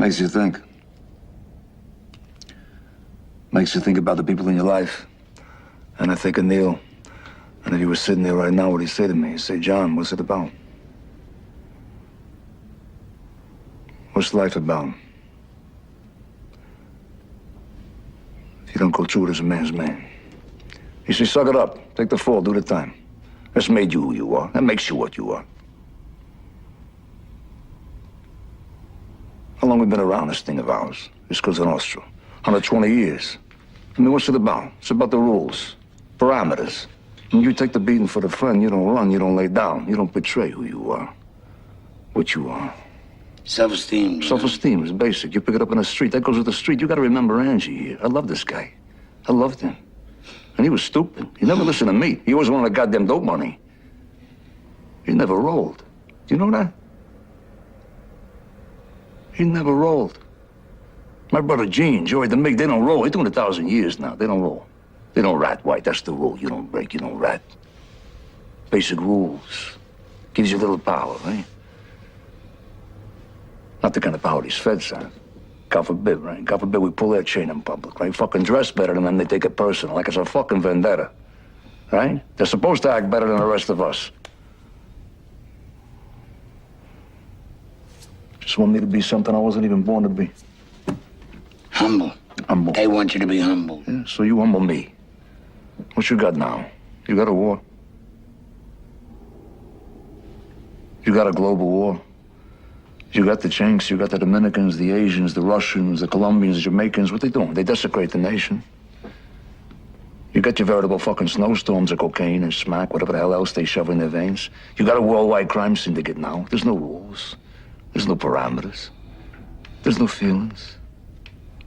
Makes you think. Makes you think about the people in your life. And I think of Neil. And if he was sitting there right now, what'd he say to me? He'd say, John, what's it about? What's life about? If you don't go through it as a man's man. You say, suck it up. Take the fall. Do the time. That's made you who you are. That makes you what you are. How long have we been around this thing of ours? This Cosa Nostra. 120 years. I mean, what's it about? It's about the rules, parameters. When you take the beating for the friend, you don't run, you don't lay down. You don't betray who you are, what you are. Self-esteem. Self-esteem is basic. You pick it up in the street. That goes with the street. You got to remember Angie here. I love this guy. I loved him. And he was stupid. He never listened to me. He always wanted goddamn dope money. He never rolled. Do you know that? He never rolled. My brother Gene, Joey DeMig, they don't roll. They're doing 1,000 years now. They don't roll. They don't rat, White. That's the rule. You don't break, you don't rat. Basic rules. Gives you a little power, right? Not the kind of power these feds have. God forbid, right? God forbid we pull their chain in public, right? Fucking dress better than them, they take it personal, like it's a fucking vendetta, right? They're supposed to act better than the rest of us. Just want me to be something I wasn't even born to be. Humble. Humble. They want you to be humble. Yeah, so you humble me. What you got now? You got a war? You got a global war? You got the Chinks, you got the Dominicans, the Asians, the Russians, the Colombians, the Jamaicans. What they doing? They desecrate the nation. You got your veritable fucking snowstorms of cocaine and smack, whatever the hell else they shove in their veins. You got a worldwide crime syndicate now. There's no rules. There's no parameters. There's no feelings.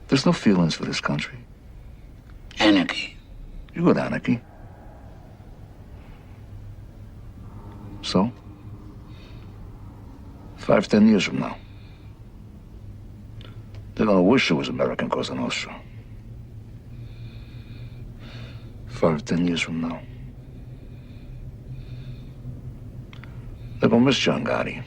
There's no feelings for this country. Anarchy. You got anarchy. So? 5, 10 years from now, they're gonna wish it was American Cosa Nostra. 5, 10 years from now, they're gonna miss John Gotti.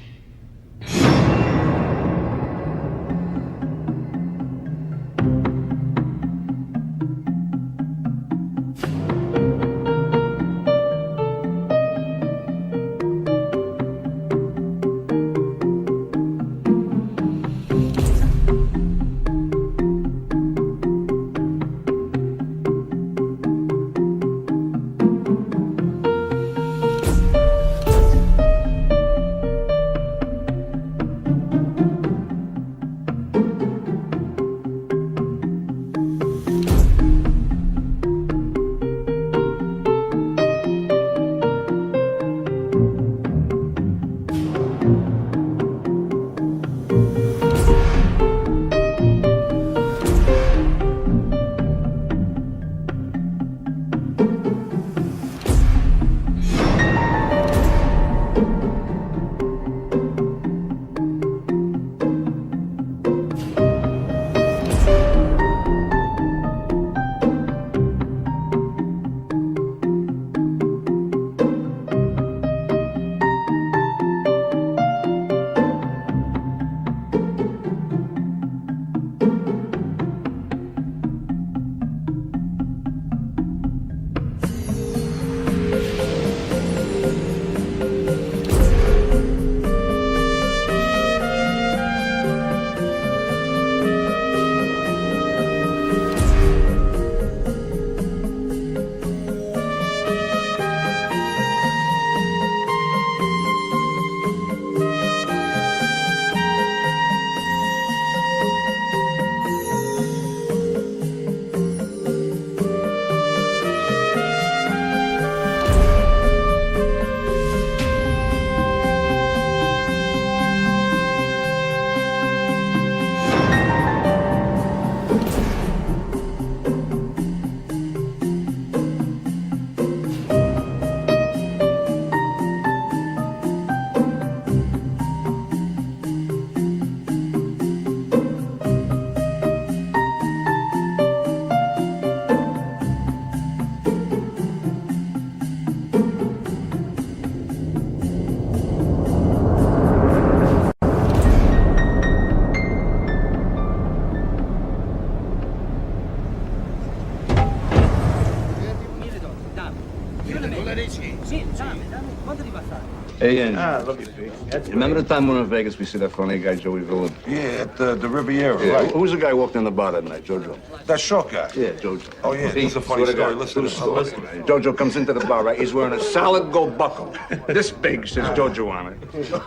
Hey, Angie. I love you, Pete. Remember the time we were in Vegas, we see that funny guy, Joey Villan? Yeah, at the Riviera, Yeah. right? Who's the guy who walked in the bar that night, Jojo? That short guy. Yeah, Jojo. Oh, yeah, this is a funny Swear to story. God. Listen to True this. story. Jojo comes into the bar, right? He's wearing a solid gold buckle. This big, says Jojo on it.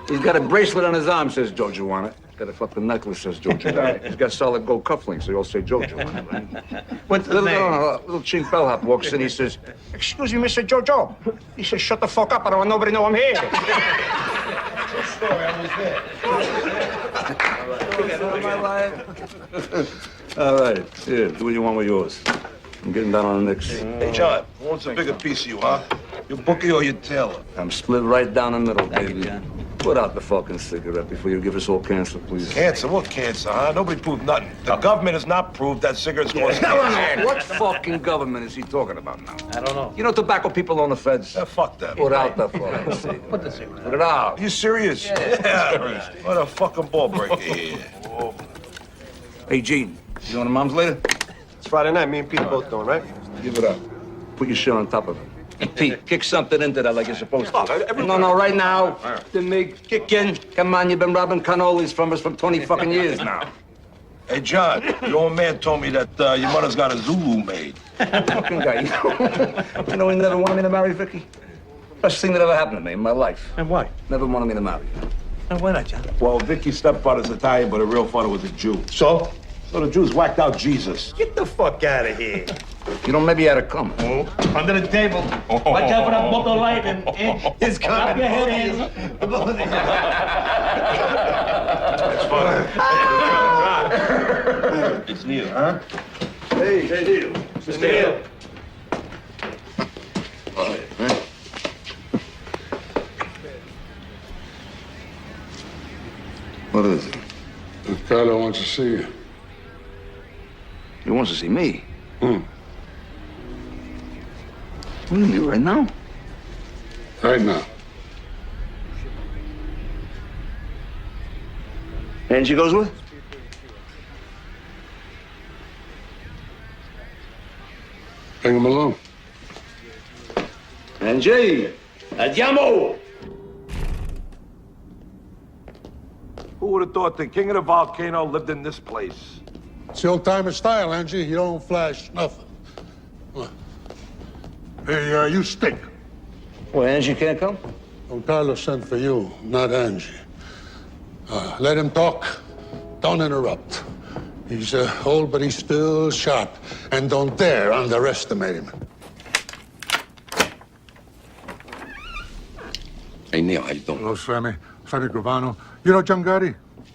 He's got a bracelet on his arm, says Jojo on it. He's got a fucking necklace, says Jojo on it. He's got solid gold cufflinks, they all say Jojo on it, right? What's the name? Little chink bellhop walks in, he says, "Excuse me, Mr. Jojo." He says, "Shut the fuck up, I don't want nobody to know I'm here." Story, I was there. All right, here, do what you want with yours. I'm getting down on the Knicks. Hey, John, who wants a bigger piece of you, huh? Your bookie or your tailor? I'm split right down the middle, baby. Put out the fucking cigarette before you give us all cancer, please. Cancer? What cancer, huh? Nobody proved nothing. The government has not proved that cigarettes cause cancer. What fucking government is he talking about now? I don't know. You know tobacco people own the feds? Fuck them. Put out the fucking cigarette. Put the cigarette. Put it out. Are you serious? Yeah. What a fucking ball breaker here. Hey, Gene, you going to Mom's later? It's Friday night. Me and Pete are both going, right? Give it up. Put your shit on top of it. And Pete, kick something into that like you're supposed to. No, right now. The mig, kick in. Come on, you've been robbing cannolis from us for 20 fucking years now. Hey, John, your old man told me that your mother's got a Zulu maid. Fucking guy. You know he never wanted me to marry Vicky? Best thing that ever happened to me in my life. And why? Never wanted me to marry. And why not, John? Well, Vicky's stepfather's Italian, but her real father was a Jew. So? So the Jews whacked out Jesus. Get the fuck out of here. You know, maybe you had to come. Under the table. Watch out for that bottle of light and it's coming. Clap your head, Andy. It's Neil, huh? Hey, Neil. Mr. Neil. All right, man. What is it? Carlo wants to see you. He wants to see me. Hmm. What do you mean, right now? Right now. Angie goes with? Bring him along. Angie! Andiamo! Who would have thought the king of the volcano lived in this place? It's the old-timer style, Angie. You don't flash nothing. What? Hey, you stick. Well, Angie can't come? Don Carlos sent for you, not Angie. Let him talk. Don't interrupt. He's old, but he's still sharp. And don't dare underestimate him. Hey, Neil, how you doing? Hello, Sammy. Sammy Gravano. You know John Gotti?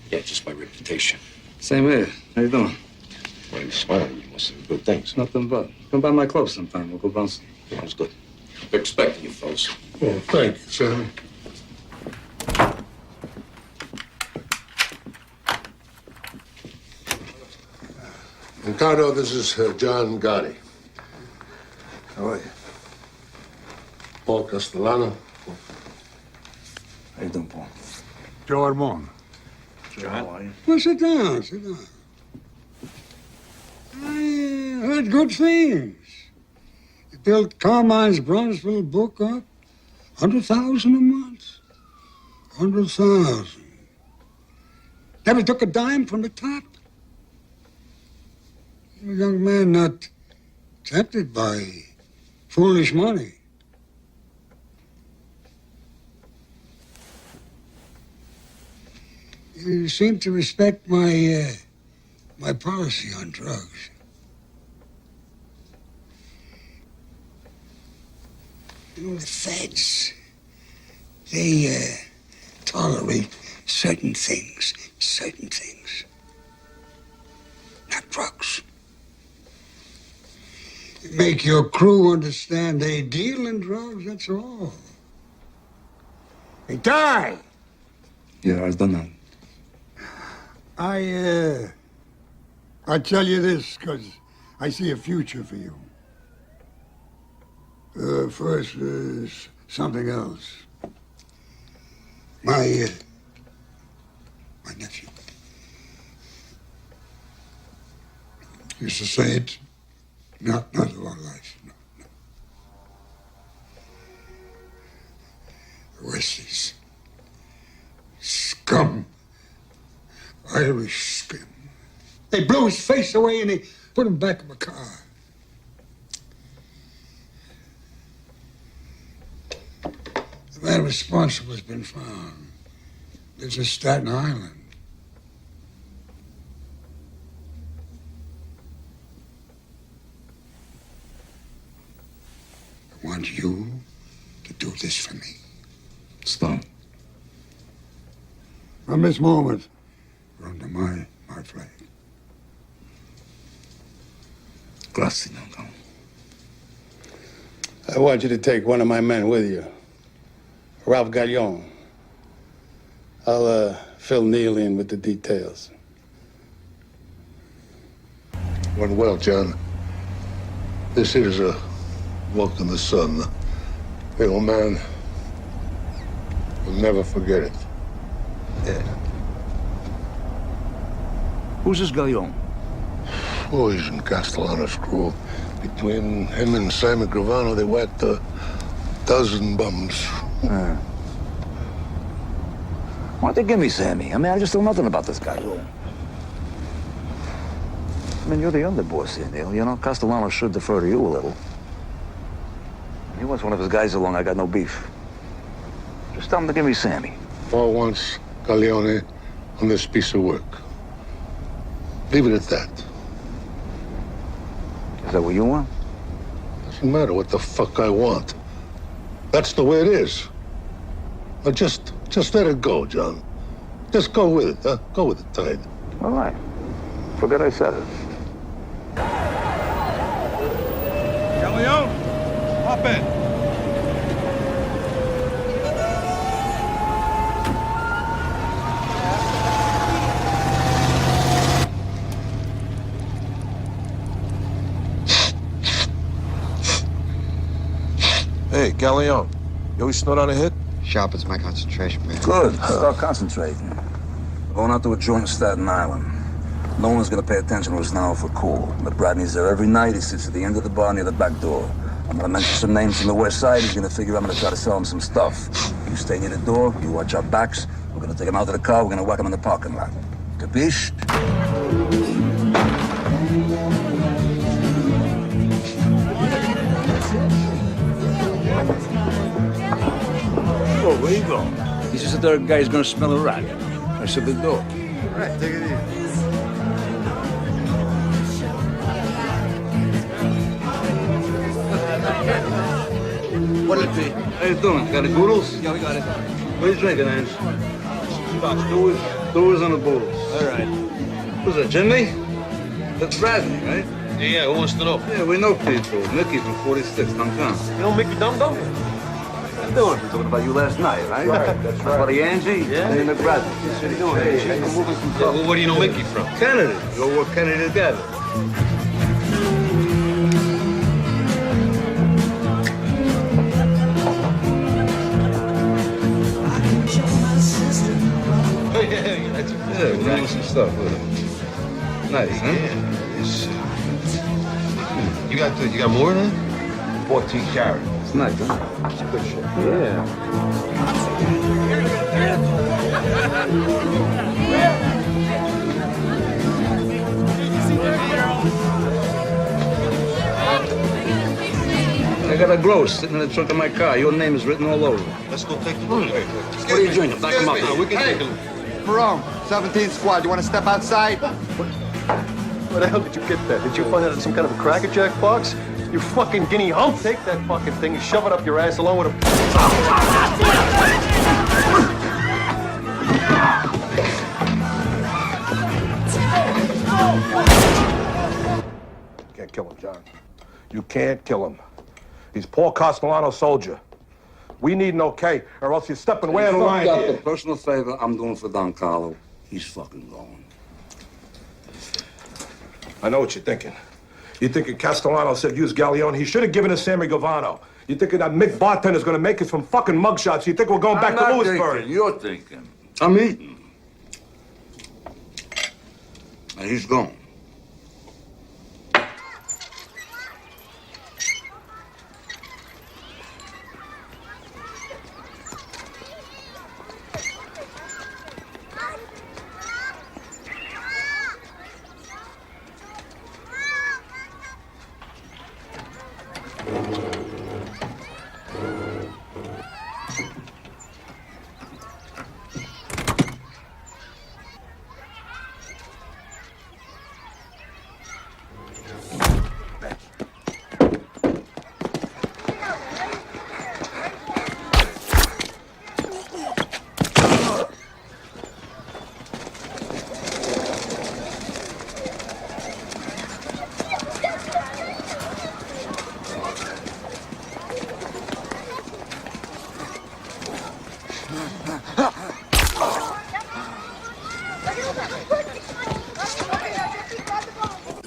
Yeah, just my reputation. Same here. How you doing? Why are you smiling? You must have good things. Nothing but. Come by my club sometime. We'll go bouncing. Sounds good. We're expecting you, fellas. Oh, thank you, Sammy. Ricardo, this is John Gotti. How are you? Paul Castellano. How you doing, Paul? Joe Armon. Joe, how are you? Well, sit down, sit down. I heard good things. You built Carmine's Bronzeville book up. 100,000 a month. 100,000. Never took a dime from the top. You're a young man not tempted by foolish money. You seem to respect my policy on drugs. You know, the feds, they tolerate certain things. Not drugs. You make your crew understand they deal in drugs, that's all. They die. Yeah, I've done that. I tell you this because I see a future for you. First is something else. My nephew used to say it, not about life, no. The West is Irish scum. They blew his face away and they put him back in the car. The man responsible has been found. This is Staten Island. I want you to do this for me. Stone. From this moment, you're under my flag. Grazie, Uncle. I want you to take one of my men with you. Ralph Gallon. I'll fill Neil in with the details. Went well, John. This is a walk in the sun. The old man will never forget it. Yeah. Who's this Galeon? Oh, he's in Castellano's crew. Between him and Sammy Gravano, they whacked a dozen bums. Why don't they give me Sammy? I mean, I just know nothing about this guy. I mean, you're the underboss here, Neil. You know, Castellano should defer to you a little. He wants one of his guys along. I got no beef. Just tell him to give me Sammy. For once, Galeone on this piece of work. Leave it at that. Is that what you want? Doesn't matter what the fuck I want. That's the way it is. Now just let it go, John. Just go with it, huh? Go with the tide. All right. Forget I said it. Galeon, hop in. Hey, Galeon, you always snort on a hit? Sharpens my concentration, man. Good. Start concentrating. We're going out to a joint in Staten Island. No one's gonna pay attention to us now if we're cool. But Bradley's there every night. He sits at the end of the bar near the back door. I'm gonna mention some names from the west side. He's gonna figure I'm gonna try to sell him some stuff. You stay near the door. You watch our backs. We're gonna take him out to the car. We're gonna whack him in the parking lot. Capiche? Oh, where you going? He says the third guy's gonna smell a rat. I said the door. All right, take it easy. What is it? How you doing? Got the boodles? Yeah, we got it. What are you drinking, Ange? Doers on the boodles. All right. Who's that, Jimmy? That's Bradley, right? Yeah, who wants to know? Yeah, we know people. Mickey from 46, downtown. You know Mickey Dum Dum? How you doing? We talking about you last night, right? Right, that's right. Buddy Angie? Yeah. And McBradley. What are you doing? Hey, she's moving some stuff. Well, where do you know Mickey from? Kennedy. Go work Kennedy together. Yeah, we're doing some stuff with him. Nice, huh? Yeah, it's, you got more than that? 14 carat. It's nice, huh? It's good shit. Yeah. I got a gross sitting in the trunk of my car. Your name is written all over it. Let's go take the look. What are you drinking? Back him up. We can take a look. Perone, 17th squad. You want to step outside? Where the hell did you get that? Did you find that in some kind of a Cracker Jack box? You fucking guinea hump. Take that fucking thing and shove it up your ass along with a... Can't kill him, John. You can't kill him. He's Paul Castellano's soldier. We need an okay, or else you're stepping way out of line got the here. personal favor I'm doing for Don Carlo. He's fucking gone. I know what you're thinking. You're thinking Castellano said use Galeon. He should have given us Sammy Gavano. You're thinking that Mick Bartender's gonna make us from fucking mugshots. You think we're going back to Lewisburg. You're thinking. I'm eating. And he's gone.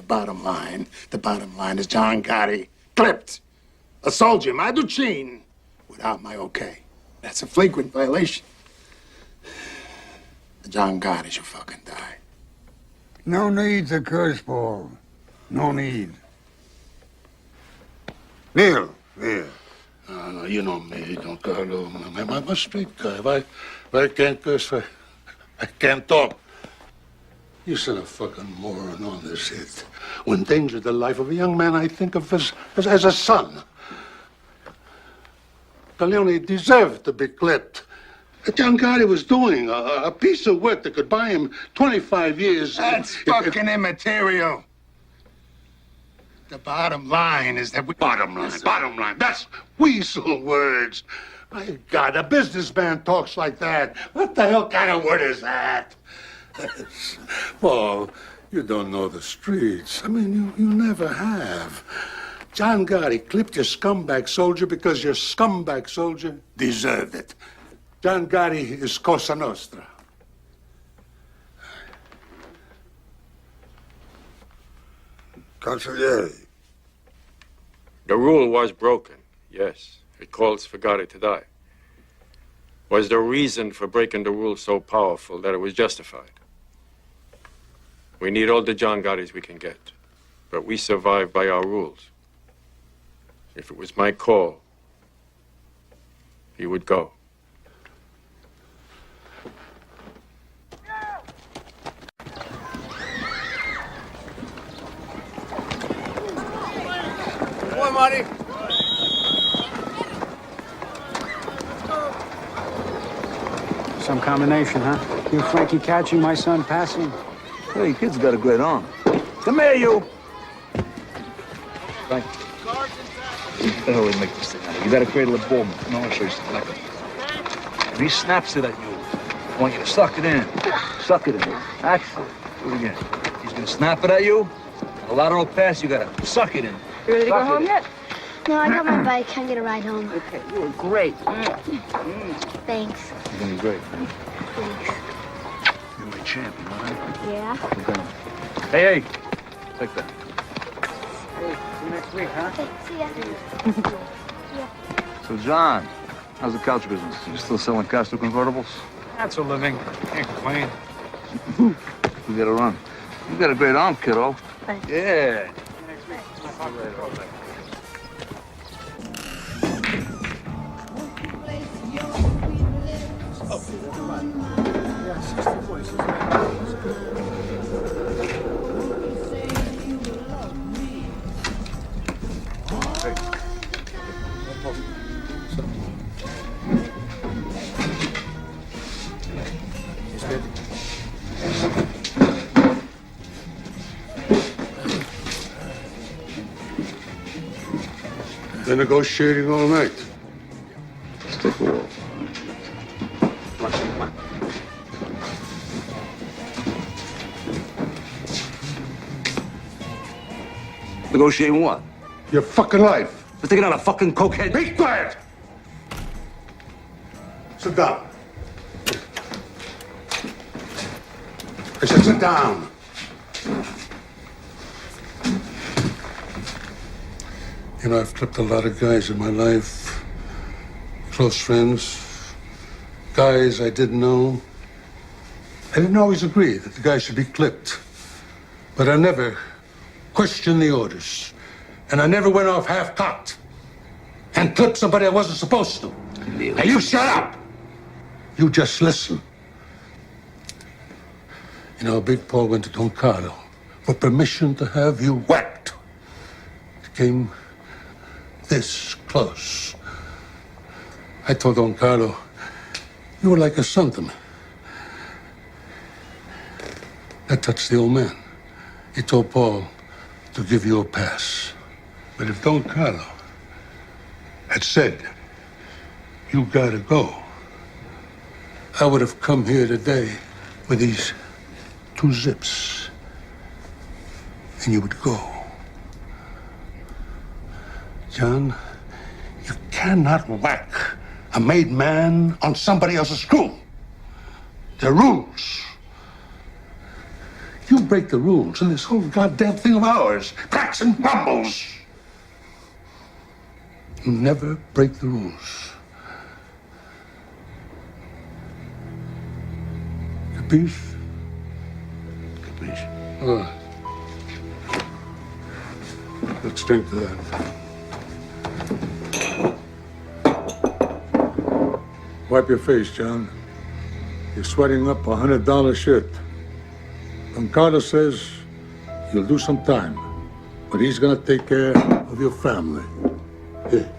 bottom line. The bottom line is John Gotti clipped a soldier, Maduchin, without my okay. That's a flagrant violation. John Gotti should fucking die. No need to curse, Paul. No need. Neil, here. No, you know me, Don Carlo. I'm a street guy. If I can't curse, I can't talk. You sent a fucking moron on this hit. Who endangered the life of a young man I think of as a son. Galeone deserved to be clipped. John Gotti was doing a piece of work that could buy him 25 years. That's fucking immaterial. The bottom line is that we... Bottom line. That's weasel words. My God, a businessman talks like that. What the hell kind of word is that? Paul, you don't know the streets. I mean, you never have. John Gotti clipped your scumbag soldier because your scumbag soldier deserved it. John Gotti is Cosa Nostra. Consigliere. The rule was broken, yes. It calls for Gotti to die. Was the reason for breaking the rule so powerful that it was justified? We need all the John Gottis we can get, but we survive by our rules. If it was my call, he would go. Come on, Marty. Some combination, huh? You Frankie catching, my son passing. Hey, kid's got a great arm. Come here, you. Frank. What the hell we make this thing out of? You gotta cradle a bull. No, I'll show you something. Like if he snaps it at you, I want you to suck it in. Suck it in. Actually, do it again. He's gonna snap it at you. A lateral pass, you gotta suck it in. You ready to go Suck home it in. yet? No, I got my bike. Can't get a ride home. Okay, you were great. Thanks. You're gonna be great. Thanks. You're my champion, all right? Yeah? We're going. Hey, take that. Hey, see you next week, huh? Okay, see ya. So, John, how's the couch business? You still selling Castro convertibles? That's a living. Can't complain. We gotta run. You got a great arm, kiddo. Thanks. Yeah. Been negotiating all night. Let's take a walk. Negotiating what? Your fucking life. We're taking out a fucking cokehead. Be quiet! Sit down. I said sit down. You know, I've clipped a lot of guys in my life. Close friends. Guys I didn't know. I didn't always agree that the guy should be clipped. But I never questioned the orders. And I never went off half-cocked and clipped somebody I wasn't supposed to. Now you shut up! You just listen. You know, Big Paul went to Don Carlo for permission to have you whacked. It came this close. I told Don Carlo, you were like a son to me. That touched the old man. He told Paul to give you a pass. But if Don Carlo had said, you gotta go, I would have come here today with these 2 zips. And you would go. John, you cannot whack a made man on somebody else's screw. There are rules. You break the rules in this whole goddamn thing of ours. Cracks and crumbles. You never break the rules. Capiche? Capiche. Let's drink to that. Wipe your face, John. You're sweating up $100 shirt. Don Carlos says you'll do some time, but he's gonna take care of your family. Here.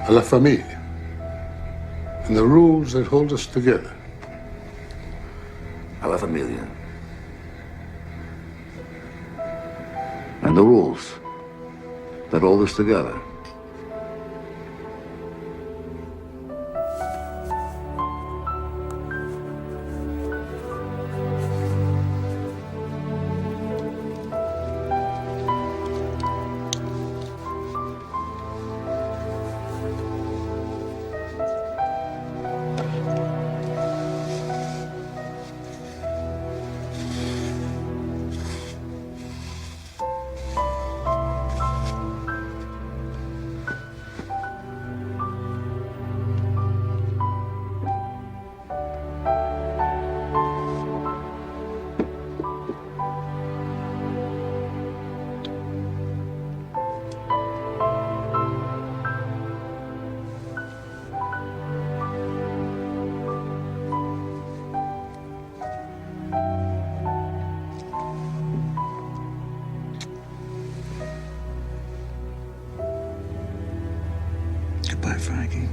A la familia. And the rules that hold us together. A la familia. And the rules that hold us together. Goodbye, Frankie.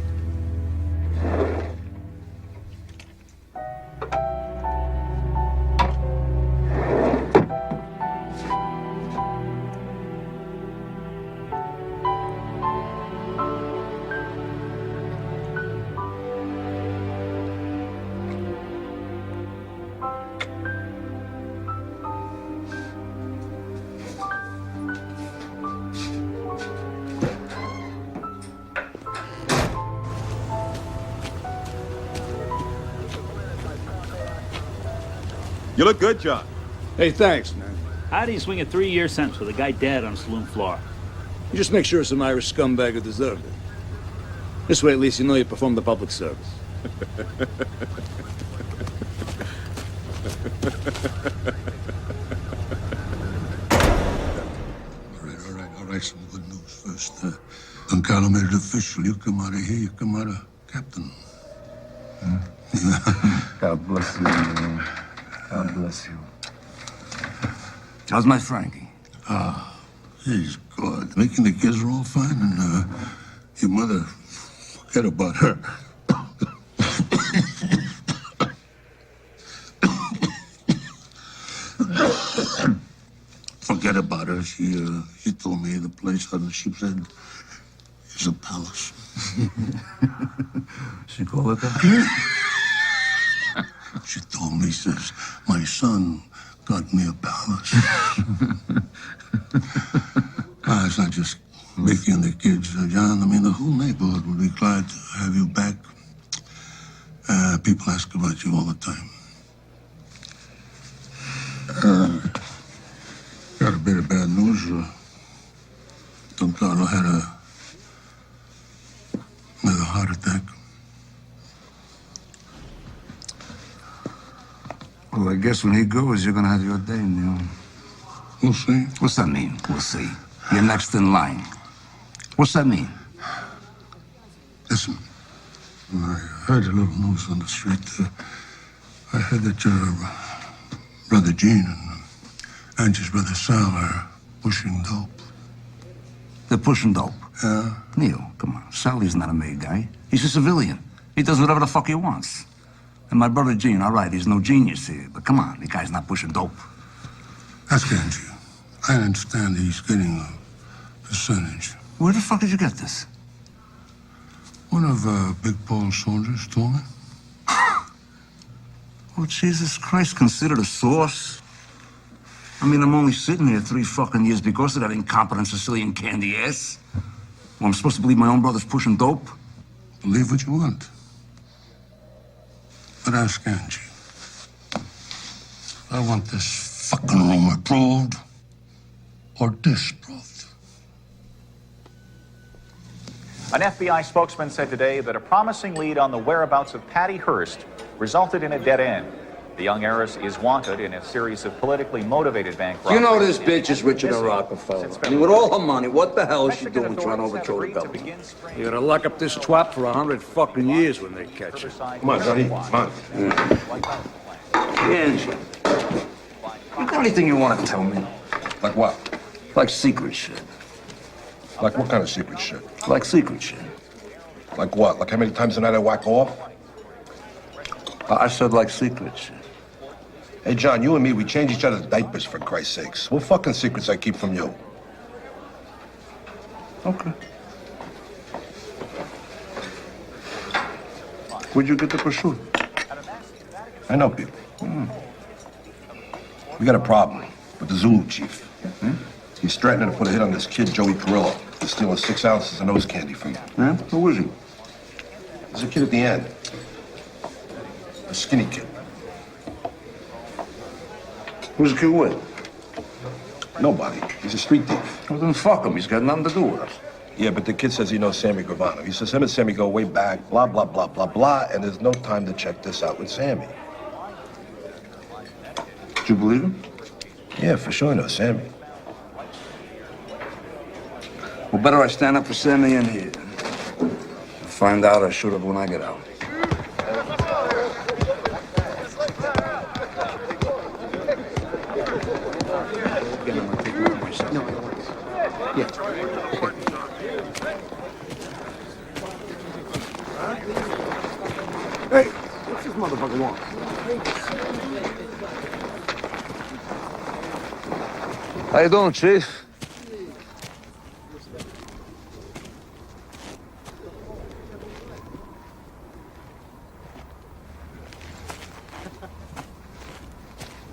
You look good, John. Hey, thanks, man. How do you swing a 3-year sentence with a guy dead on a saloon floor? You just make sure some Irish scumbag who deserved it. This way, at least, you know you performed the public service. All right, some good news first. Don Carlo made it official. You come out of here, you come out of captain. God bless you, man. God bless you. How's my Frankie? He's good. Making the kids are all fine, and your mother, forget about her. Forget about her. She told me the place on the Sheep's Head is a palace. She called it that? She told me, says, my son got me a palace. It's not just Mickey and the kids, John. I mean, the whole neighborhood would be glad to have you back. People ask about you all the time. Got a bit of bad news. Don Carlo had another heart attack. Well, I guess when he goes, you're gonna have your day, Neil. We'll see. What's that mean? We'll see. You're next in line. What's that mean? Listen, I heard a little news on the street. I heard that your brother Gene and Angie's brother Sal are pushing dope. They're pushing dope. Yeah? Neil, come on. Sally's not a made guy. He's a civilian. He does whatever the fuck he wants. And my brother Gene, all right, he's no genius here, but come on, the guy's not pushing dope. Ask Angie. I understand he's getting a percentage. Where the fuck did you get this? One of Big Paul's soldiers told me. Oh, Jesus Christ, considered a source? I mean, I'm only sitting here 3 fucking years because of that incompetent Sicilian candy ass. Well, I'm supposed to believe my own brother's pushing dope? Believe what you want. But ask Angie. I want this fucking room approved or disproved. An FBI spokesman said today that a promising lead on the whereabouts of Patty Hearst resulted in a dead end. The young heiress is wanted in a series of politically motivated bank robberies. You know this bitch is richer than Rockefeller. I mean, with all her money, what the hell is she doing trying to overthrow the government? You gotta lock up this twat for 100 fucking years when they catch her. Come on, Johnny. Come on. Angie, you got anything you want to tell me? Like what? Like secret shit. Like what kind of secret shit? Like secret shit. Like what? Like how many times a night I whack off? I said like secret shit. Hey, John, you and me, we change each other's diapers, for Christ's sakes. What fucking secrets I keep from you? Okay. Where'd you get the prosciutto? I know people. We got a problem with the Zulu chief. He's threatening to put a hit on this kid, Joey Carrillo. He's stealing 6 ounces of nose candy from him. Yeah? Who is he? There's a kid at the end. A skinny kid. Who's the kid with? Nobody. He's a street thief. Well, then fuck him. He's got nothing to do with us. Yeah, but the kid says he knows Sammy Gravano. He says him and Sammy go way back, blah, blah, blah, blah, blah, and there's no time to check this out with Sammy. Do you believe him? Yeah, for sure I know Sammy. Well, better I stand up for Sammy in here. Find out or shoot up when I get out. Hey, what's this motherfucker want? How you doing, Chief?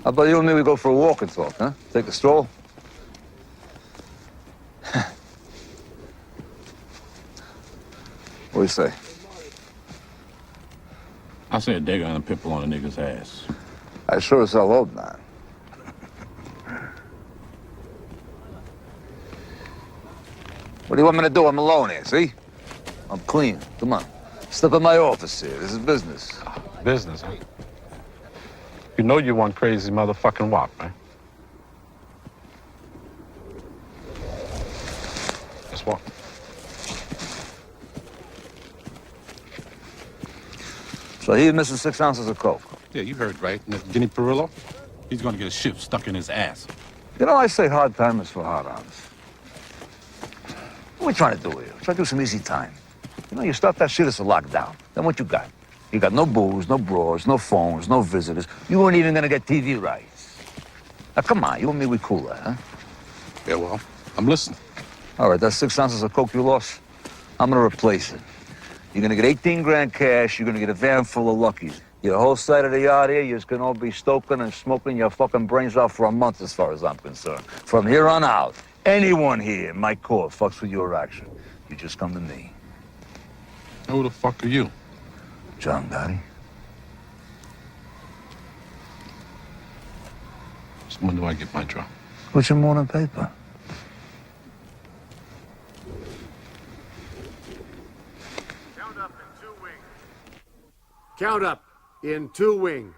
How about you and me, we go for a walk and talk, huh? Take a stroll? What do you say? I said they're gonna pimple on a nigga's ass. I sure as hell hope not. What do you want me to do? I'm alone here, see? I'm clean. Come on. Step in my office here. This is business. Business, huh? You know you one crazy motherfucking wop, right? Let's walk. So he's missing 6 ounces of coke. Yeah, you heard right. And that Guinea Perillo, he's gonna get a shift stuck in his ass. You know, I say hard timers for hard-ons. What are we trying to do here? Try to do some easy time. You know, you start that shit, it's a lockdown. Then what you got? You got no booze, no bras, no phones, no visitors. You weren't even gonna get TV rights. Now, come on, you and me, we cooler, huh? Yeah, well, I'm listening. All right, that's 6 ounces of coke you lost. I'm gonna replace it. You're gonna get 18 grand cash. You're gonna get a van full of Luckies. Your whole side of the yard here, you're just gonna all be stoking and smoking your fucking brains out for a month, as far as I'm concerned. From here on out, anyone here in my court fucks with your action. You just come to me. Who the fuck are you? John Gotti. So when do I get my drop? What's your morning paper? Count up in 2 wing.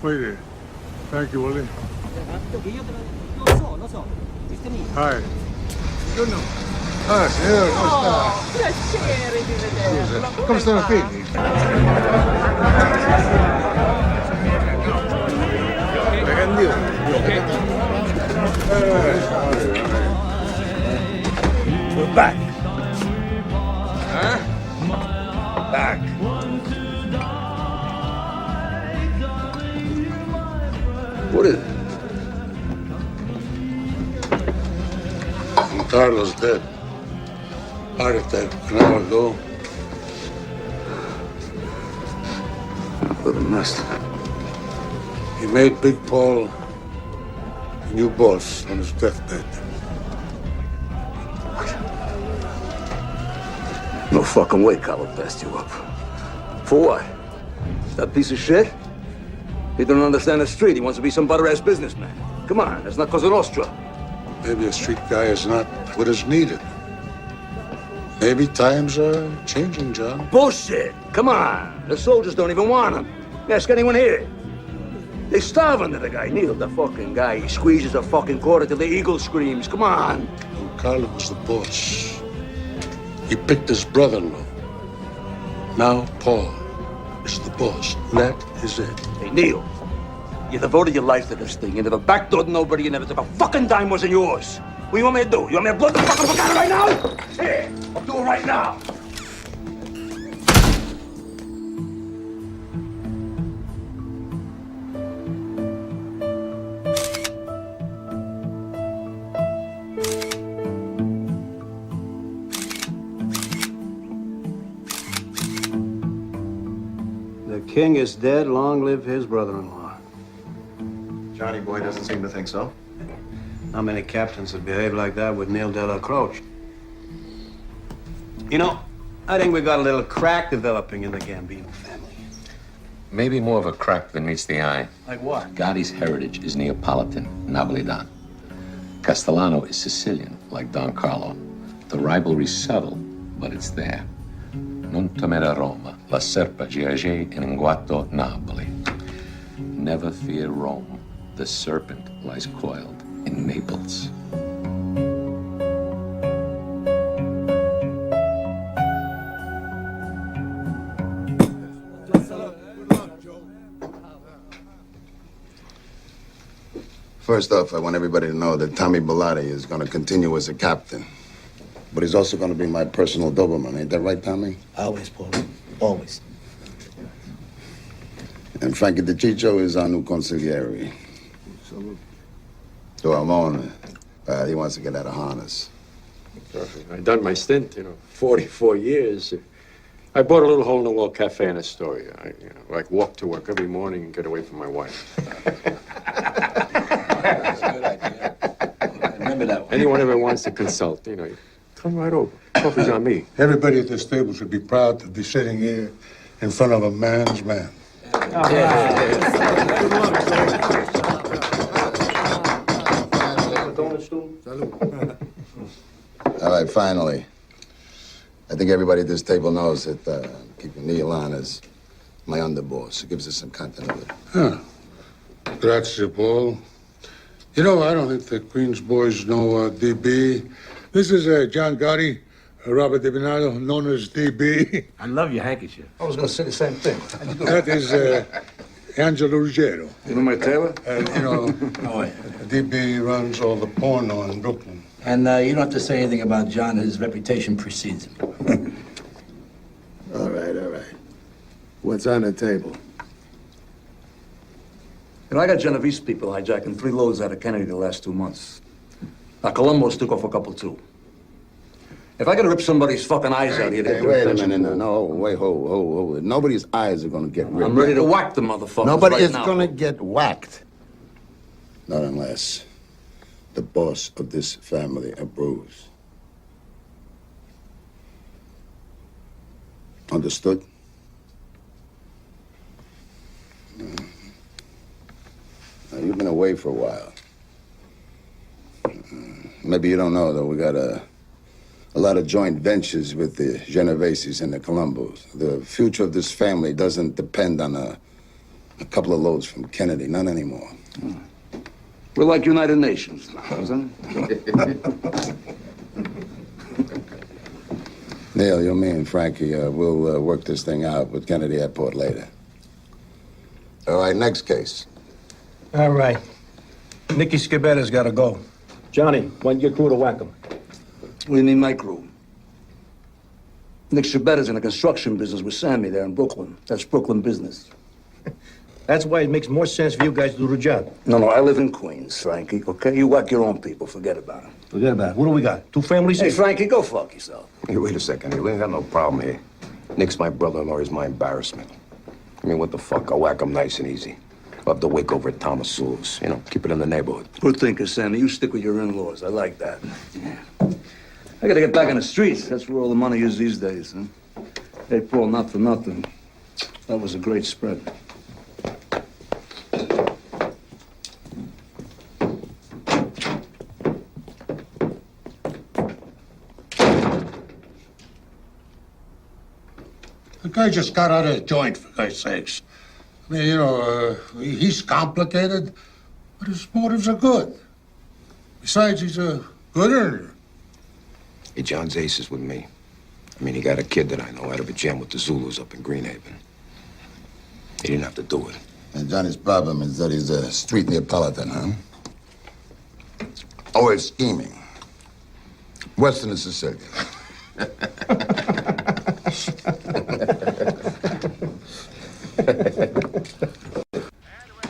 Wait there. Thank you, Willie. Hi. Ah, signore, come sta? Piacere di vederlo. Come stanno i figli? We're back. Huh? Back. What is it? Carlos dead. Heart attack an hour ago. What a mess. He made Big Paul a new boss on his deathbed. No fucking way Carlo passed you up. For what? That piece of shit? He don't understand the street. He wants to be some butter-ass businessman. Come on, that's not Cosa Nostra. Maybe a street guy is not what is needed. Maybe times are changing, John. Bullshit! Come on! The soldiers don't even want him. Ask anyone here. They starve under the guy. Neil, the fucking guy. He squeezes a fucking quarter till the eagle screams. Come on! Well, Carlo was the boss. He picked his brother-in-law. Now Paul is the boss. That is it. Hey, Neil. You devoted your life to this thing. You never backdoored nobody. You never took a fucking dime wasn't yours. What do you want me to do? You want me to blow the fucking fuck out right now? Here, I'll do it right now. The king is dead. Long live his brother-in-law. Johnny boy doesn't seem to think so. Not many captains would behave like that with Neil de la Croce. You know, I think we got a little crack developing in the Gambino family. Maybe more of a crack than meets the eye. Like what? Gotti's heritage is Neapolitan, Napolitan. Castellano is Sicilian, like Don Carlo. The rivalry's subtle, but it's there. Non temere Roma, la serpa giace in guato Napoli. Never fear Rome. The serpent lies coiled in Naples. First off, I want everybody to know that Tommy Bilotti is going to continue as a captain. But he's also going to be my personal Doberman. Ain't that right, Tommy? Always, Paul. Always. And Frankie DeCiccio is our new consigliere. To Ramon, he wants to get out of harness. Perfect. I've done my stint, 44 years. I bought a little hole-in-the-wall cafe in Astoria. I like walk to work every morning and get away from my wife. That's a good idea. Remember that one. Anyone ever wants to consult, you come right over. Coffee's on me. Everybody at this table should be proud to be sitting here in front of a man's man. All right, finally. I think everybody at this table knows that keeping Neil on is my underboss. It gives us some continuity. Huh. Grazie, Paul. You know, I don't think the Queens boys know DB. This is John Gotti, Robert DiBernardo, known as DB. I love your handkerchief. I was going to say the same thing. That is Angelo Ruggiero. You know my tailor? DB runs all the porno in Brooklyn. And you don't have to say anything about John. His reputation precedes him. All right. What's on the table? I got Genovese people hijacking 3 loads out of Kennedy the last 2 months. Now, Colombo's took off a couple, too. If I gotta rip somebody's fucking eyes out here... Hey, wait a minute. No, wait, hold it. Nobody's eyes are gonna get ripped. I'm ready to whack the motherfuckers Nobody right is now. gonna get whacked. Not unless the boss of this family approves. Understood? Now, you've been away for a while. Maybe you don't know, though, we got a lot of joint ventures with the Genoveses and the Colombos. The future of this family doesn't depend on a couple of loads from Kennedy. None anymore. We're like United Nations now, isn't it? Neil, you, me, and Frankie, we'll work this thing out with Kennedy Airport later. All right, next case. All right. Nicky Scabetta's got to go. Johnny, why don't you get crew to whack him? What do you mean, my crew? Nick Shabetta's in the construction business with Sammy there in Brooklyn. That's Brooklyn business. That's why it makes more sense for you guys to do the job. No, I live in Queens, Frankie, okay? You whack your own people. Forget about it. Forget about it. What do we got? 2 families Hey, here? Frankie, go fuck yourself. Hey, wait a second. We ain't got no problem here. Nick's my brother-in-law. He's my embarrassment. I mean, what the fuck? I'll whack him nice and easy. I'll have to wake over at Thomas Sewell's. You know, keep it in the neighborhood. Good thinking, Sammy. You stick with your in-laws. I like that. Yeah. I gotta get back on the streets. That's where all the money is these days, huh? Hey, Paul, not for nothing. That was a great spread. The guy just got out of the joint, for God's sakes. I mean, you know, he's complicated, but his motives are good. Besides, he's a good earner. Hey, John's ace is with me. I mean, he got a kid that I know out of a jam with the Zulus up in Greenhaven. He didn't have to do it. And Johnny's problem is that he's a street Neapolitan, huh? Always scheming. Western Sicilian.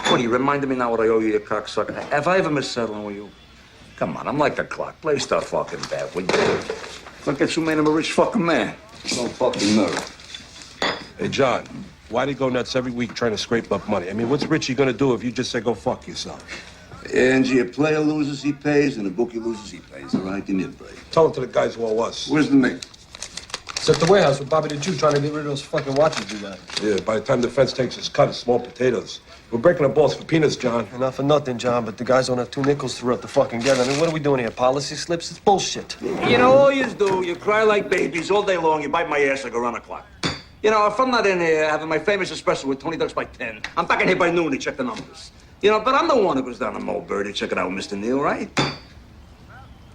What, you reminded me now what I owe you, you cocksucker? Have I ever missed settling with you? Come on, I'm like a clock. Play stuff fucking bad, would you? Look at you made him a rich fucking man. No fucking nerve. Hey, John, why do you go nuts every week trying to scrape up money? I mean, what's Richie gonna do if you just say go fuck yourself? Angie, a player loses, he pays, and a bookie loses, he pays. All right, give me a break. Tell it to the guys who owe us. Where's the mate? It's at the warehouse with Bobby the Jew trying to get rid of those fucking watches we got. Yeah, by the time the fence takes its cut, it's small potatoes. We're breaking the balls for peanuts, John. Not for nothing, John, but the guys don't have 2 nickels to rub the fucking together. I mean, what are we doing here? Policy slips? It's bullshit. You know, all you do, you cry like babies all day long, you bite my ass like around the clock. You know, if I'm not in here having my famous espresso with Tony Ducks by 10, I'm back in here by noon to check the numbers. You know, but I'm the one who goes down to Mulberry to check it out with Mr. Neal, right?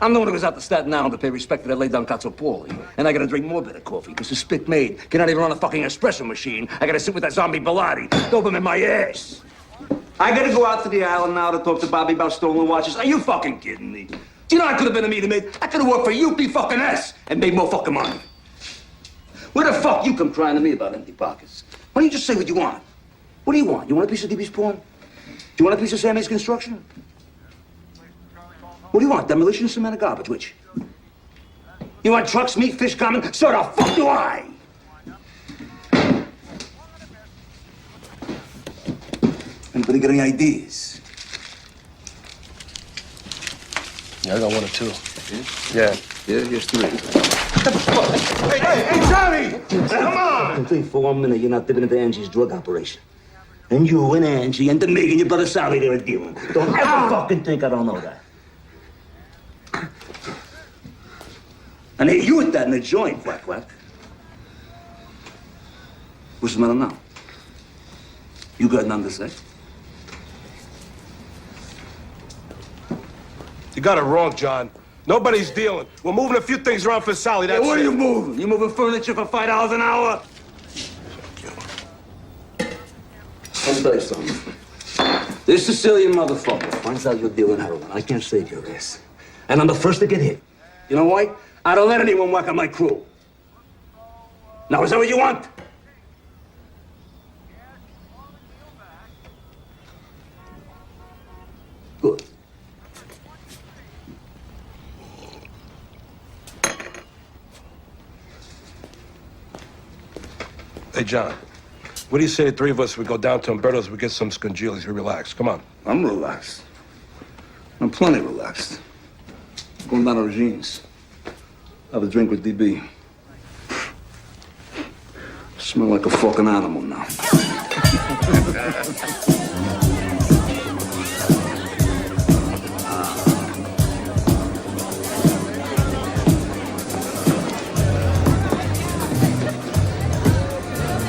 I'm the one who goes out to Staten Island to pay respect to that lay-down Cazzopoli. And I gotta drink more bitter coffee, because the spit made cannot even run a fucking espresso machine. I gotta sit with that zombie Bilotti, Doberman my ass. I gotta go out to the island now to talk to Bobby about stolen watches. Are you fucking kidding me? Do you know I could have been a meter maid? I could have worked for UP and made more fucking money. Where the fuck you come crying to me about empty pockets? Why don't you just say what you want? What do you want? You want a piece of DB's porn? Do you want a piece of Sammy's construction? What do you want? Demolition, cement, or garbage? Which? You want trucks, meat, fish, common? So the fuck do I? Anybody got any ideas? Yeah, I got 1 or 2. Yeah. Yeah, here's 3. Hey, Johnny! Come on! Don't think for 1 minute you're not dipping into Angie's drug operation. And you and Angie and Demig and your brother Sally, they're dealing. Don't ever fucking think I don't know that. And hey, you with that in the joint, quack, quack. What's the matter now? You got nothing to say? You got it wrong, John. Nobody's dealing. We're moving a few things around for Sally, that's What are it. you moving? You moving furniture for $5 an hour? Let me tell you something. This Sicilian motherfucker finds out you're dealing heroin. I can't save your ass. And I'm the first to get hit. You know why? I don't let anyone whack on my crew. Now, is that what you want? Good. Hey, John, what do you say the 3 of us, we go down to Umberto's, we get some scongilis, we relax. Come on. I'm relaxed. I'm plenty relaxed. Going down to Regine's. Have a drink with DB. Smell like a fucking animal now.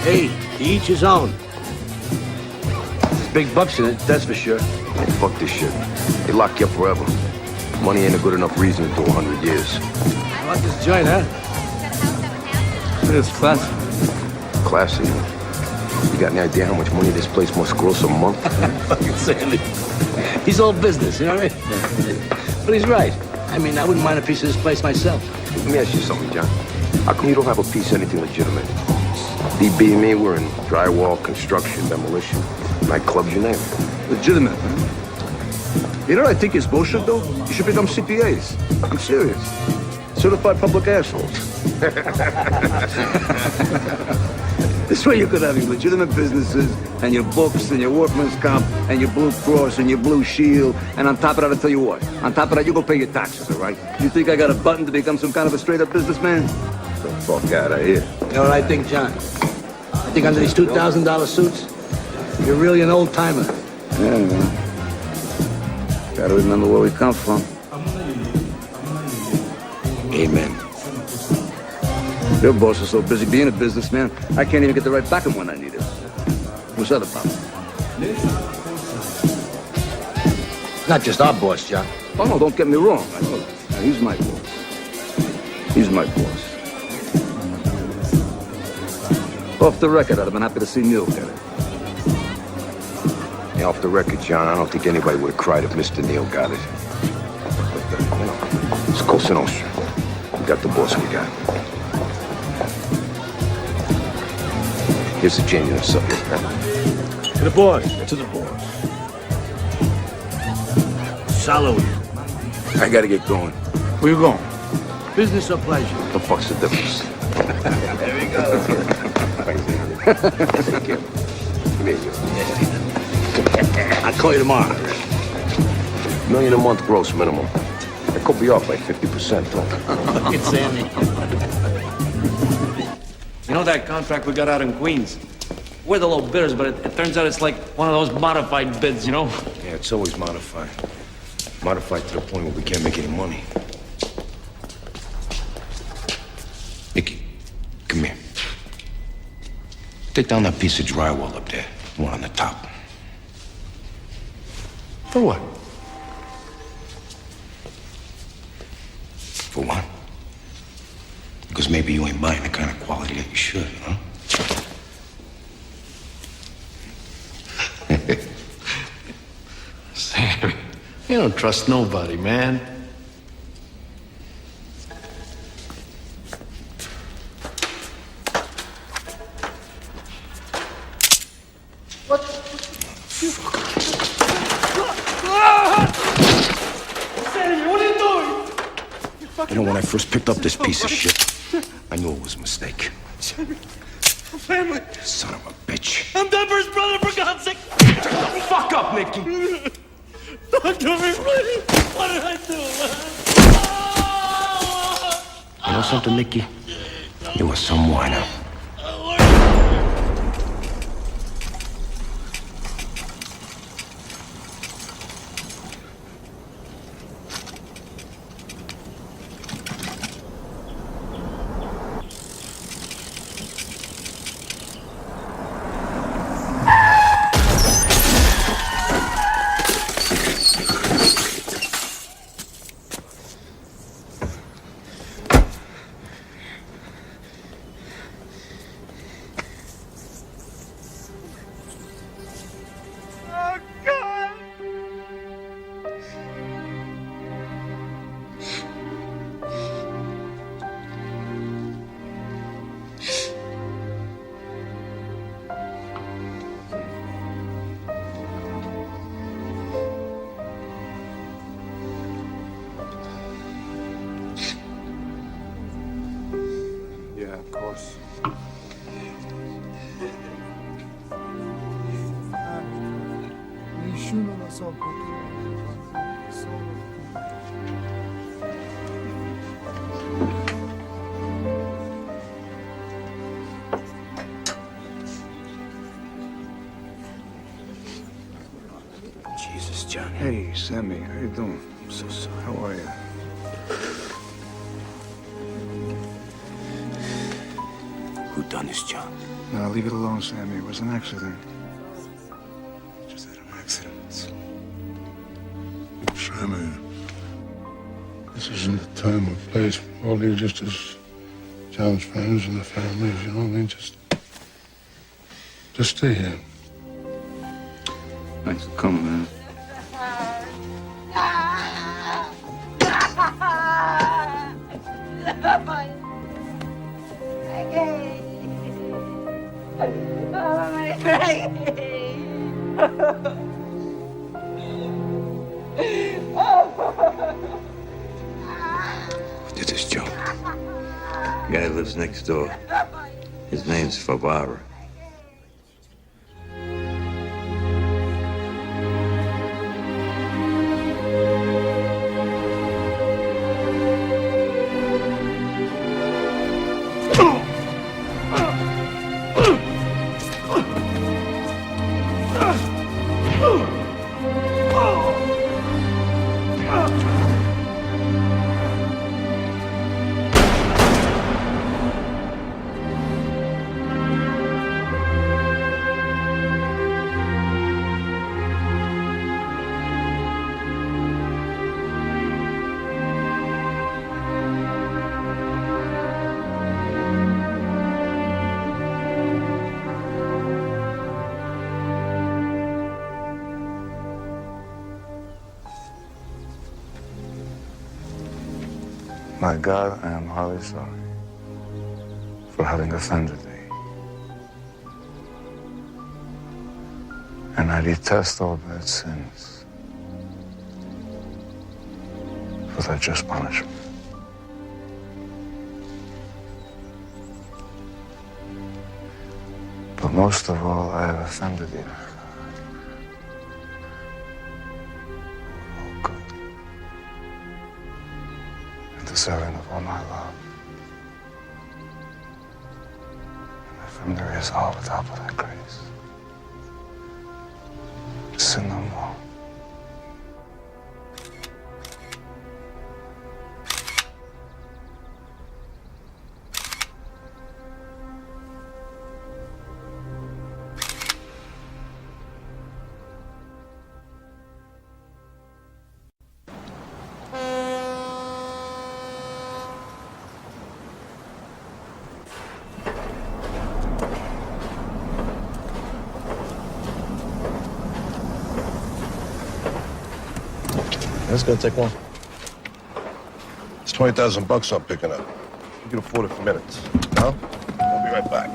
Hey, to each his own. There's big bucks in it, that's for sure. Hey, fuck this shit. They lock you up forever. Money ain't a good enough reason to do 100 years. I like this joint, huh? It's classy. Classy. You got any idea how much money this place must gross a month? Fucking Sandy. He's all business, you know what I mean? But he's right. I mean, I wouldn't mind a piece of this place myself. Let me ask you something, John. How come you don't have a piece of anything legitimate? DB and me, we're in drywall, construction, demolition, nightclubs, you name it. Legitimate, man. You know what I think is bullshit, though? You should become CPAs. I'm serious. Certified public assholes. This way you could have your legitimate businesses and your books and your workman's comp and your Blue Cross and your Blue Shield. And on top of that, I'll tell you what. On top of that, you go pay your taxes, all right? You think I got a button to become some kind of a straight-up businessman? Get the fuck out of here. You know what I think, John? I think under these $2,000 suits, you're really an old-timer. Yeah, man. Gotta remember where we come from. Amen. Your boss is so busy being a businessman, I can't even get the right back of when I need it. What's that about? Not just our boss, John. Oh, no, don't get me wrong. I know that. He's my boss. He's my boss. Off the record, I'd have been happy to see Neil get it. Yeah, off the record, John, I don't think anybody would have cried if Mr. Neil got it. But, you know, it's Cosa Nostra. We got the boss we got. Here's the genuine subject. To the boss. To the boss. Salud. I gotta get going. Where you going? Business or pleasure? What the fuck's the difference? There we go. Take care. Come here, you. I'll call you tomorrow. $1 million a month gross minimum. That could be off by 50%, though. It's Sammy. You know that contract we got out in Queens? We're the low bidders, but it turns out it's like one of those modified bids, you know? Yeah, it's always modified. Modified to the point where we can't make any money. Nicky, come here. Take down that piece of drywall up there. One on the top. For what? For what? Because maybe you ain't buying the kind of quality that you should, huh? Sammy, you don't trust nobody, man. You know, when I first picked up this piece of shit, I knew it was a mistake. Family. Son of a bitch. I'm Denver's brother, for God's sake. Fuck up, Nicky. Talk to me, please. What did I do, man? You know something, Nicky? You were some whiner. Yeah, of course. Jesus, John. Hey, Sammy, how you doing? I'm so sorry. How are you? Who done this, John? No, leave it alone, Sammy. It was an accident. Just had an accident. Sammy, this isn't the time or place for all you just as John's friends and the families, you know what I mean? Just stay here. Thanks for coming, man. Did this, Joe? The guy lives next door. His name's Favara. My God, I am highly sorry for having offended thee. And I detest all bad sins for their just punishment. But most of all, I have offended thee. Deserving of all my love. And from there is all without but thy grace. Sin no more. That's gonna take long. It's $20,000 I'm picking up. You can afford it for minutes. No? I'll be right back.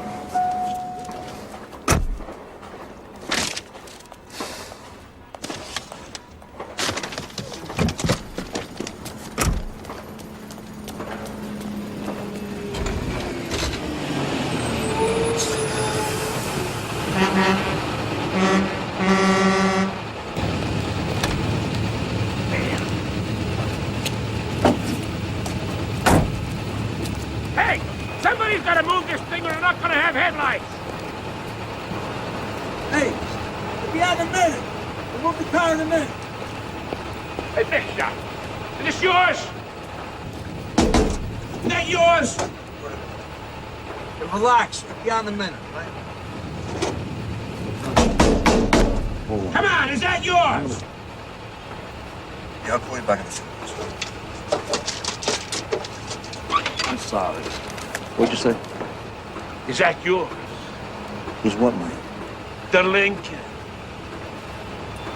Hey! Somebody's gotta move this thing or we're not gonna have headlights! Hey, we'll be out in a minute. We'll move the car in a minute. Hey, Bishop! Is this yours? Is that yours? Relax, we'll be out in a minute, right? Come on, is that yours? Yeah, I'll call you back in a few minutes. I'm sorry. What'd you say? Is that yours? Is what, mate? The Lincoln.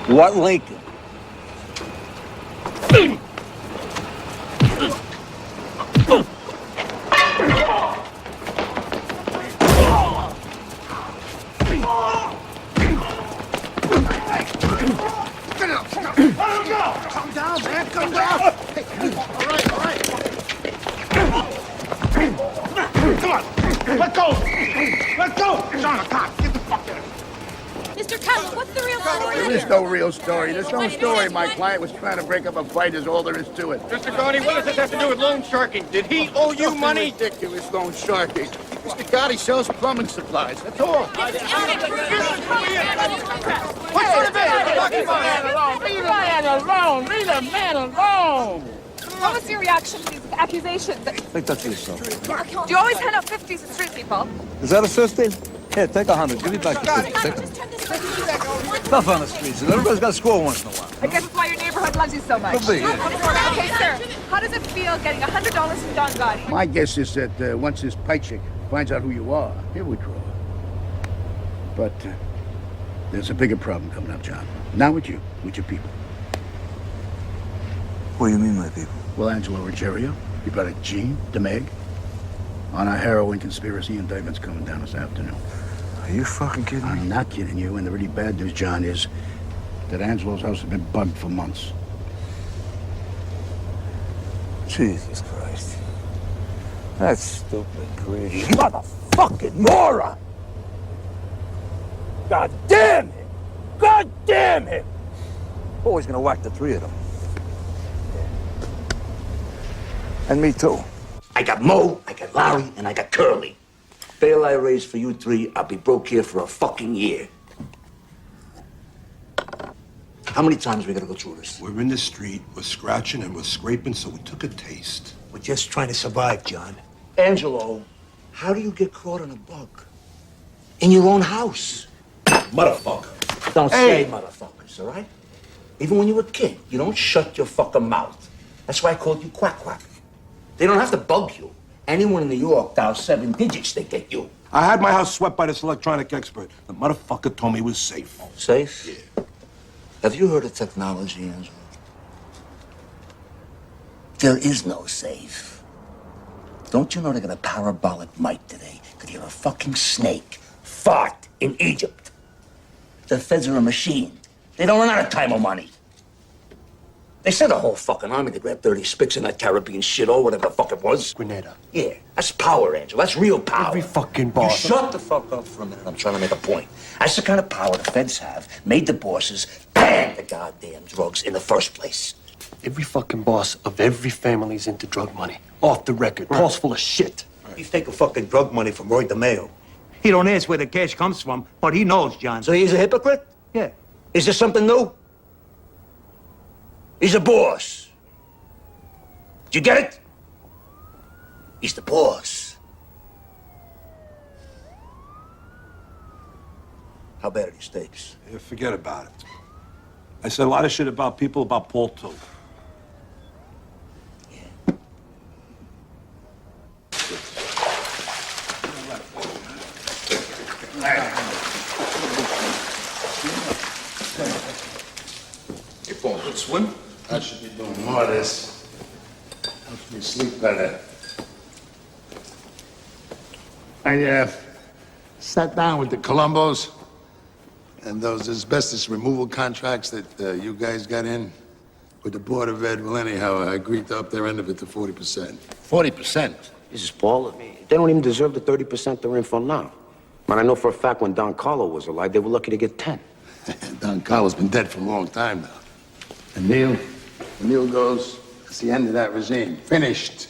What Lincoln? Calm down, man. Calm down. Hey, all right. Come on. Let go. Let go. John, a cop. Get the fuck out of here. Mr. Cutler, what's the real story? There is no real story. There's no story. My client was trying to break up a fight, is all there is to it. Mr. Gotti, what does this have to do with loan sharking? Did he owe you Nothing money? ridiculous loan sharking. Mr. Gotti sells plumbing supplies, that's all. What sort of man? Leave the man alone. Leave the man alone. Leave the man alone. What was your reaction to these accusations? Take that to yourself. Do you always hand out 50s to street people? Is that a 50? Here, take 100. Give me back the 50. Take it. Stuff on the streets, and everybody's got to score once in a while. I guess it's why your neighborhood loves you so much. Could be, yeah. Okay, sir. How does it feel getting $100 from Don Gotti? My guess is that once this pipe chick finds out who you are, he'll withdraw. But there's a bigger problem coming up, John. Not with you, with your people. What do you mean, my people? Well, Angelo Ruggiero, your brother Gene, DeMeg, on a heroin conspiracy indictment's coming down this afternoon. Are you fucking kidding me? I'm not kidding you, and the really bad news, John, is that Angelo's house has been bugged for months. Jesus Christ. That stupid greedy motherfucking moron! God damn him! God damn him! Always gonna whack the three of them. And me too. I got Mo, I got Larry, and I got Curly. Bail I raise for you three, I'll be broke here for a fucking year. How many times we gotta go through this? We're in the street, we're scratching and we're scraping, so we took a taste. We're just trying to survive, John. Angelo, how do you get caught on a bug? In your own house. Motherfucker. Don't say motherfuckers, all right? Even when you were a kid, you don't shut your fucking mouth. That's why I called you Quack Quack. They don't have to bug you. Anyone in New York dials 7 digits, they get you. I had my house swept by this electronic expert. The motherfucker told me it was safe. Safe? Yeah. Have you heard of technology, Angelo? There is no safe. Don't you know they got a parabolic mic today? Could hear a fucking snake fart in Egypt. The feds are a machine. They don't run out of time or money. They sent a whole fucking army to grab 30 spics in that Caribbean shit or whatever the fuck it was. Grenada. Yeah, that's power, Angel. That's real power. Every fucking You boss. shut the fuck up for a minute. I'm trying to make a point. That's the kind of power the feds have. Made the bosses ban the goddamn drugs in the first place. Every fucking boss of every family's into drug money. Off the record. Paul's full of shit. He's taking fucking drug money from Roy DeMeo. He don't ask where the cash comes from, but he knows, John. So he's a hypocrite? Yeah. Is there something new? He's a boss. Did you get it? He's the boss. How bad are these stakes? Yeah, forget about it. I said a lot of shit about people, about Paul, too. Hey, Paul, good swim? I should be doing more of this. Helps me sleep better. I sat down with the Colombos and those asbestos removal contracts that you guys got in with the Board of Ed. Well, anyhow, I agreed to up their end of it to 40%. 40%? This is Paul. They don't even deserve the 30% they're in for now. Man, I know for a fact when Don Carlo was alive, they were lucky to get 10. Don Carlo's been dead for a long time now. And Neil goes, it's the end of that regime. Finished.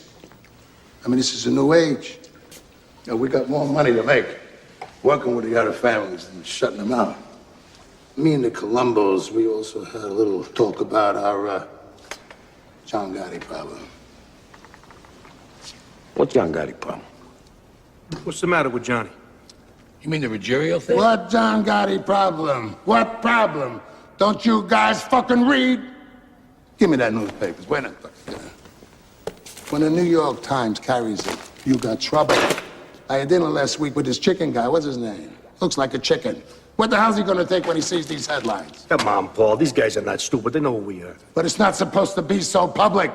I mean, this is a new age. You know, we got more money to make working with the other families than shutting them out. Me and the Colombos, we also had a little talk about our John Gotti problem. What's John Gotti problem? What's the matter with Johnny? You mean the Ruggiero thing? What John Gotti problem? What problem? Don't you guys fucking read? Give me that newspaper. When the New York Times carries it, you got trouble. I had dinner last week with this chicken guy. What's his name? Looks like a chicken. What the hell's he gonna take when he sees these headlines? Come on, Paul. These guys are not stupid. They know who we are. But it's not supposed to be so public.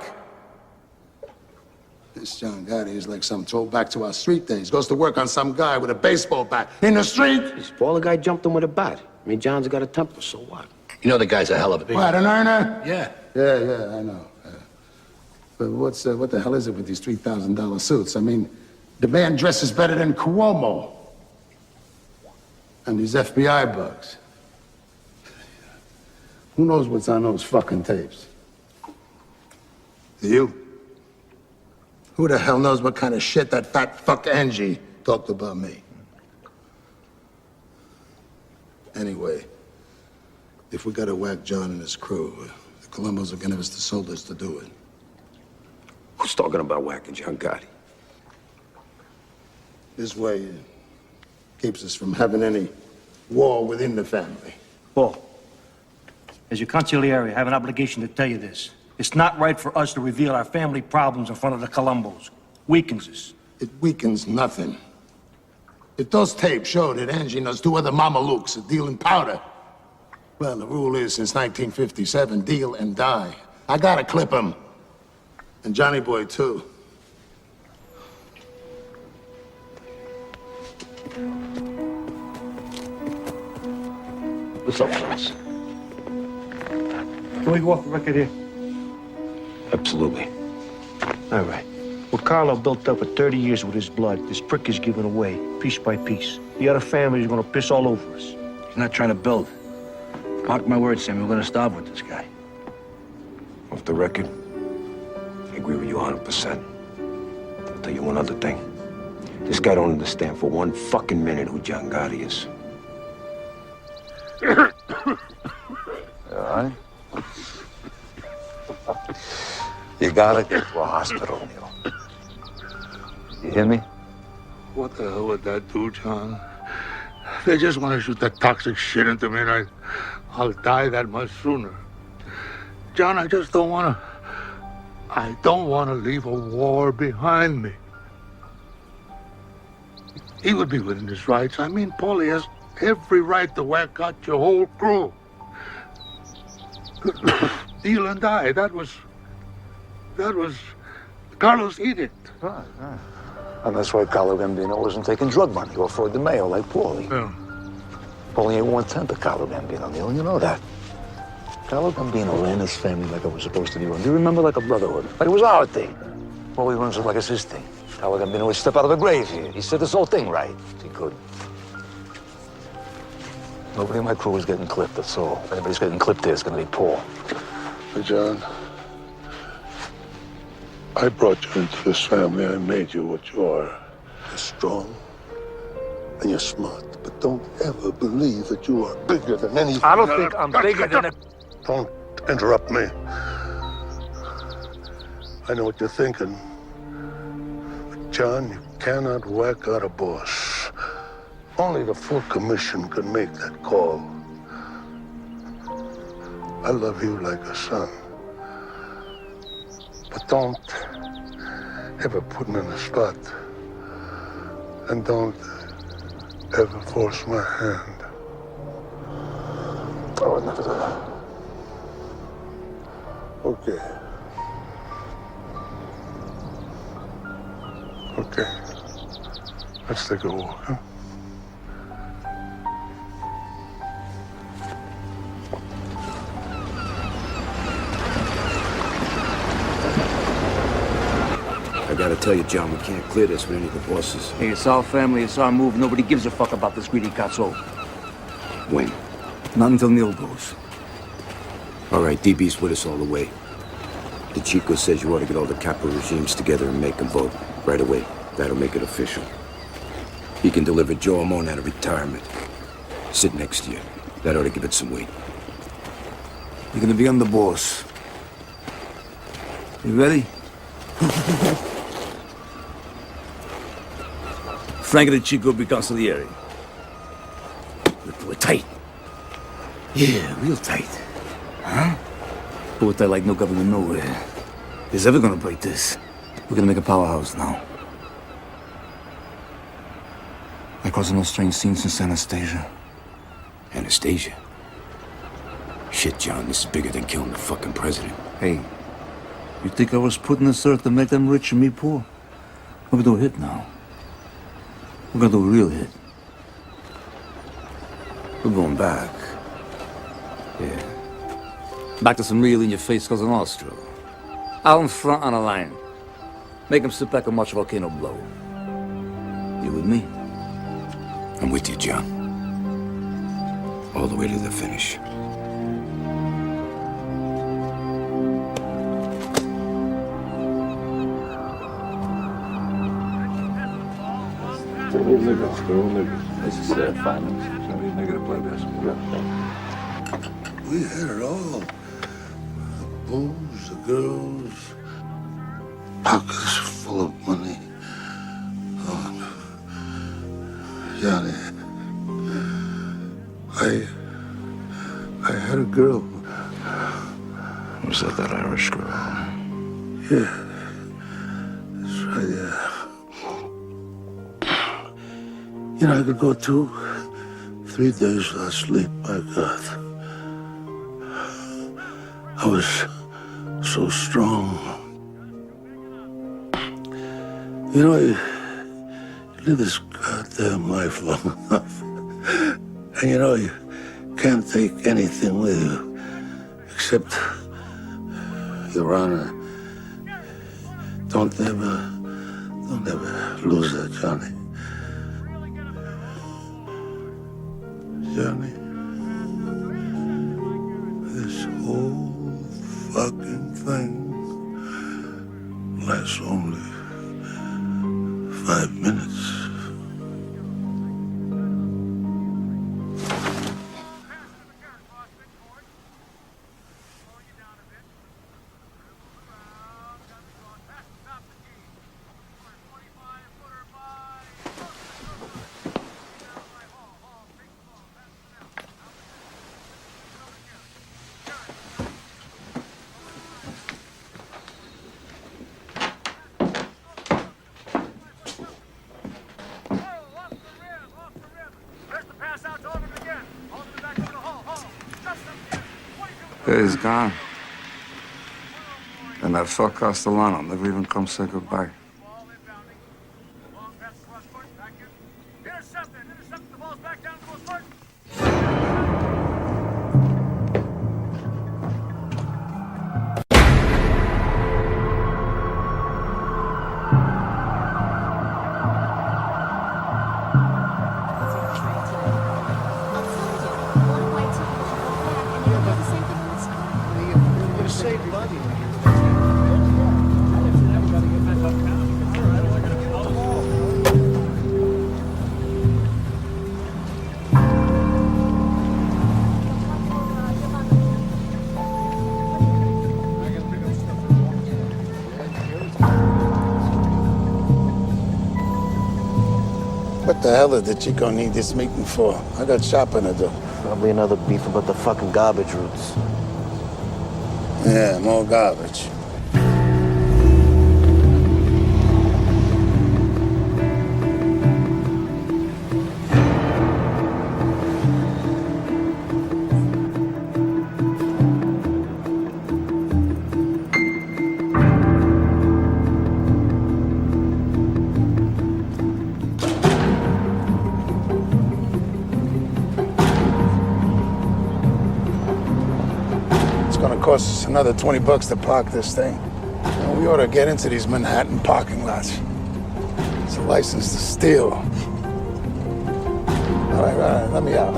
This John Gotti is like some throwback to our street days. Goes to work on some guy with a baseball bat in the street. This Paul, the guy jumped him with a bat. I mean, John's got a temper, so what? You know the guy's a hell of a... What, an earner? Yeah. Yeah, I know. But what the hell is it with these $3,000 suits? I mean, the man dresses better than Cuomo. And these FBI bugs. Who knows what's on those fucking tapes? You? Who the hell knows what kind of shit that fat fuck Angie talked about me? Anyway, if we gotta whack John and his crew, the Colombos are gonna give us the soldiers to do it. Who's talking about whacking John Gotti? This way it keeps us from having any war within the family. Paul, as your consigliere, I have an obligation to tell you this. It's not right for us to reveal our family problems in front of the Colombos. Weakens us. It weakens nothing. If those tapes show that Angie knows 2 other Mamalukes are dealing powder, well, the rule is since 1957, deal and die. I gotta clip him. And Johnny Boy, too. What's up, fellas? Can we go off the record here? Absolutely. All right. What Carlo built up for 30 years with his blood, this prick is giving away, piece by piece. The other family is gonna piss all over us. He's not trying to build. Mark my words, Sammy, we're gonna starve with this guy. Off the record, I agree with you 100%. I'll tell you one other thing. This guy don't understand for one fucking minute who John Gotti is. All right? You gotta get to a hospital, Neil. You hear me? What the hell would that do, John? They just want to shoot that toxic shit into me, and I'll die that much sooner. John, I just don't want to. I don't want to leave a war behind me. He would be within his rights. I mean, Paulie has every right to whack out your whole crew. Neil and I, that was Carlos' edict. Right. And that's why Carlo Gambino wasn't taking drug money or Floyd DeMeo like Paulie. Yeah. Paulie ain't 1/10 of Carlo Gambino, Neil, and you know that. Carlo Gambino ran his family like it was supposed to be run. Do you remember, like a brotherhood? Like it was our thing. Paulie runs it like it's his thing. Carlo Gambino would step out of the grave here. He said this whole thing right. He could. Nobody in my crew is getting clipped, that's all. If anybody's getting clipped there, it's gonna be Paul. But John, I brought you into this family. I made you what you are. You're strong and you're smart, but don't ever believe that you are bigger than anything. I don't think I'm bigger than a... Don't interrupt me. I know what you're thinking. But John, you cannot whack out a boss. Only the full commission can make that call. I love you like a son. But don't ever put me in a spot. And don't ever force my hand. I would never do that. Okay. Okay. Let's take a walk, huh? I gotta tell you, John, we can't clear this with any of the bosses. Hey, it's our family, it's our move. Nobody gives a fuck about this greedy cazzo. When? Not until Neil goes. All right, DB's with us all the way. The Chico says you ought to get all the capo regimes together and make a vote right away. That'll make it official. He can deliver Joe Amon out of retirement. Sit next to you. That ought to give it some weight. You're gonna be on the boss. You ready? Frank and Chico be consigliere. We're tight. Yeah, real tight. Huh? But we're tight like no government nowhere. Is ever gonna break this? We're gonna make a powerhouse now. Like causing no strange scenes since Anastasia. Anastasia? Shit, John, this is bigger than killing the fucking president. Hey, you think I was put in this earth to make them rich and me poor? We're gonna do a hit now. We're gonna do a real hit. We're going back. Yeah. Back to some real in-your-face Cosa Nostra. Out in front on a line. Make them sit back and watch a volcano blow. You with me? I'm with you, John. All the way to the finish. This is finance. We had it all. The booze, the girls, pockets full of money. Oh, Johnny, I had a girl. Was that Irish girl? Yeah, that's right, yeah. You know, I could go 2-3 days without sleep, my God. I was so strong. You know, you live this goddamn life long enough. And you know, you can't take anything with you except your honor. Don't ever lose that, Johnny. Johnny, this whole fucking thing lasts only 5 minutes. Yeah, he's gone. And that fuck Castellano never even come say goodbye. What the hell did the Chico need this meeting for? I got shopping to do. Probably another beef about the fucking garbage routes. Yeah, more garbage. Costs us another $20 to park this thing. You know, we ought to get into these Manhattan parking lots. It's a license to steal. All right, let me out.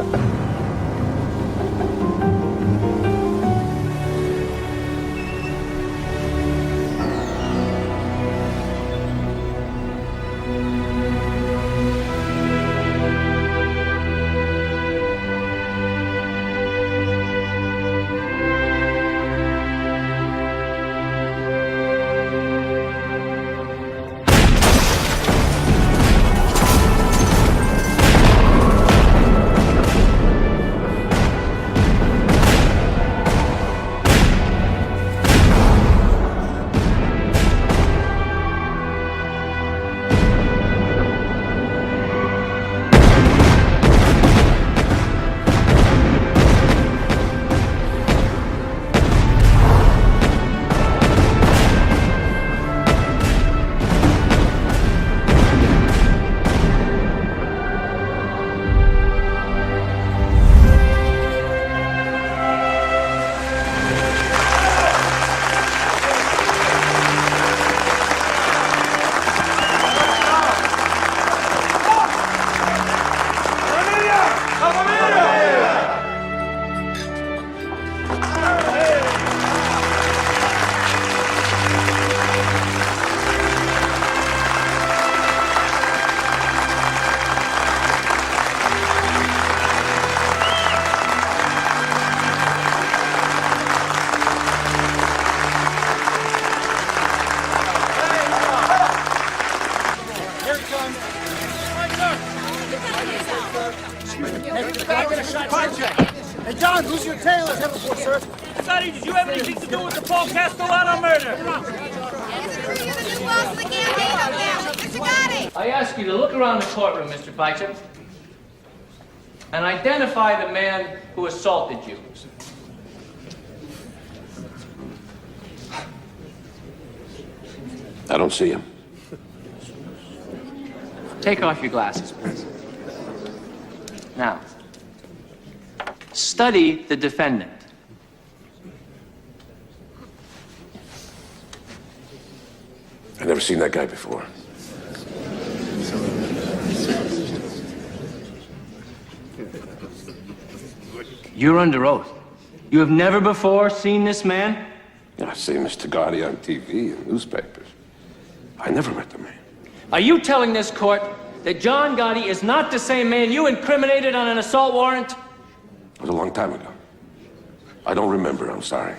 Hey, John, who's your tail is headed for, sir? Sonny, did you have anything to do with the Paul Castellano murder? I ask you to look around the courtroom, Mr. Bicep, and identify the man who assaulted you. I don't see him. Take off your glasses, please. Now, Study the defendant. I've never seen that guy before. You're under oath. You have never before seen this man? I've seen Mr. Gotti on TV and newspapers. I never met the man. Are you telling this court that John Gotti is not the same man you incriminated on an assault warrant? It was a long time ago. I don't remember, I'm sorry.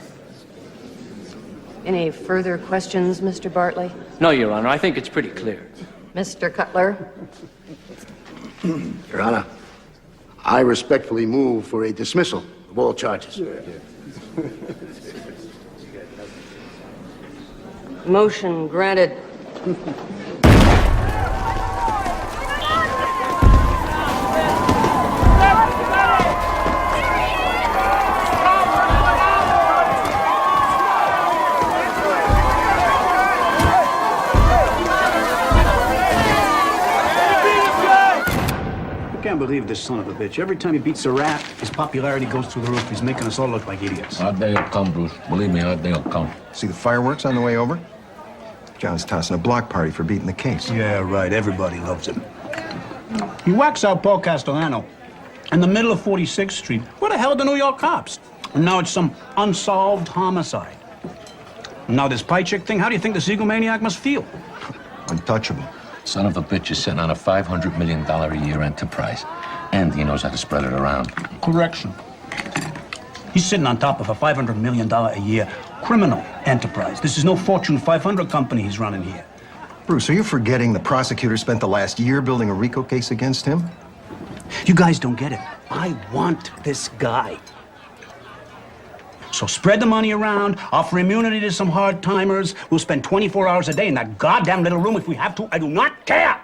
Any further questions, Mr. Bartley? No, Your Honor. I think it's pretty clear. Mr. Cutler? Your Honor, I respectfully move for a dismissal of all charges. Motion granted. I can't believe this son of a bitch. Every time he beats a rat, his popularity goes through the roof. He's making us all look like idiots. Our day will come, Bruce. Believe me, our day will come. See the fireworks on the way over? John's tossing a block party for beating the case. Yeah, right. Everybody loves him. He whacks out Paul Castellano in the middle of 46th Street. Where the hell are the New York cops? And now it's some unsolved homicide. And now this pie chick thing, how do you think the Siegel maniac must feel? Untouchable. Son of a bitch is sitting on a $500 million a year enterprise. And he knows how to spread it around. Correction. He's sitting on top of a $500 million a year criminal enterprise. This is no Fortune 500 company he's running here. Bruce, are you forgetting the prosecutor spent the last year building a RICO case against him? You guys don't get it. I want this guy. So spread the money around, offer immunity to some hard-timers. We'll spend 24 hours a day in that goddamn little room if we have to. I do not care!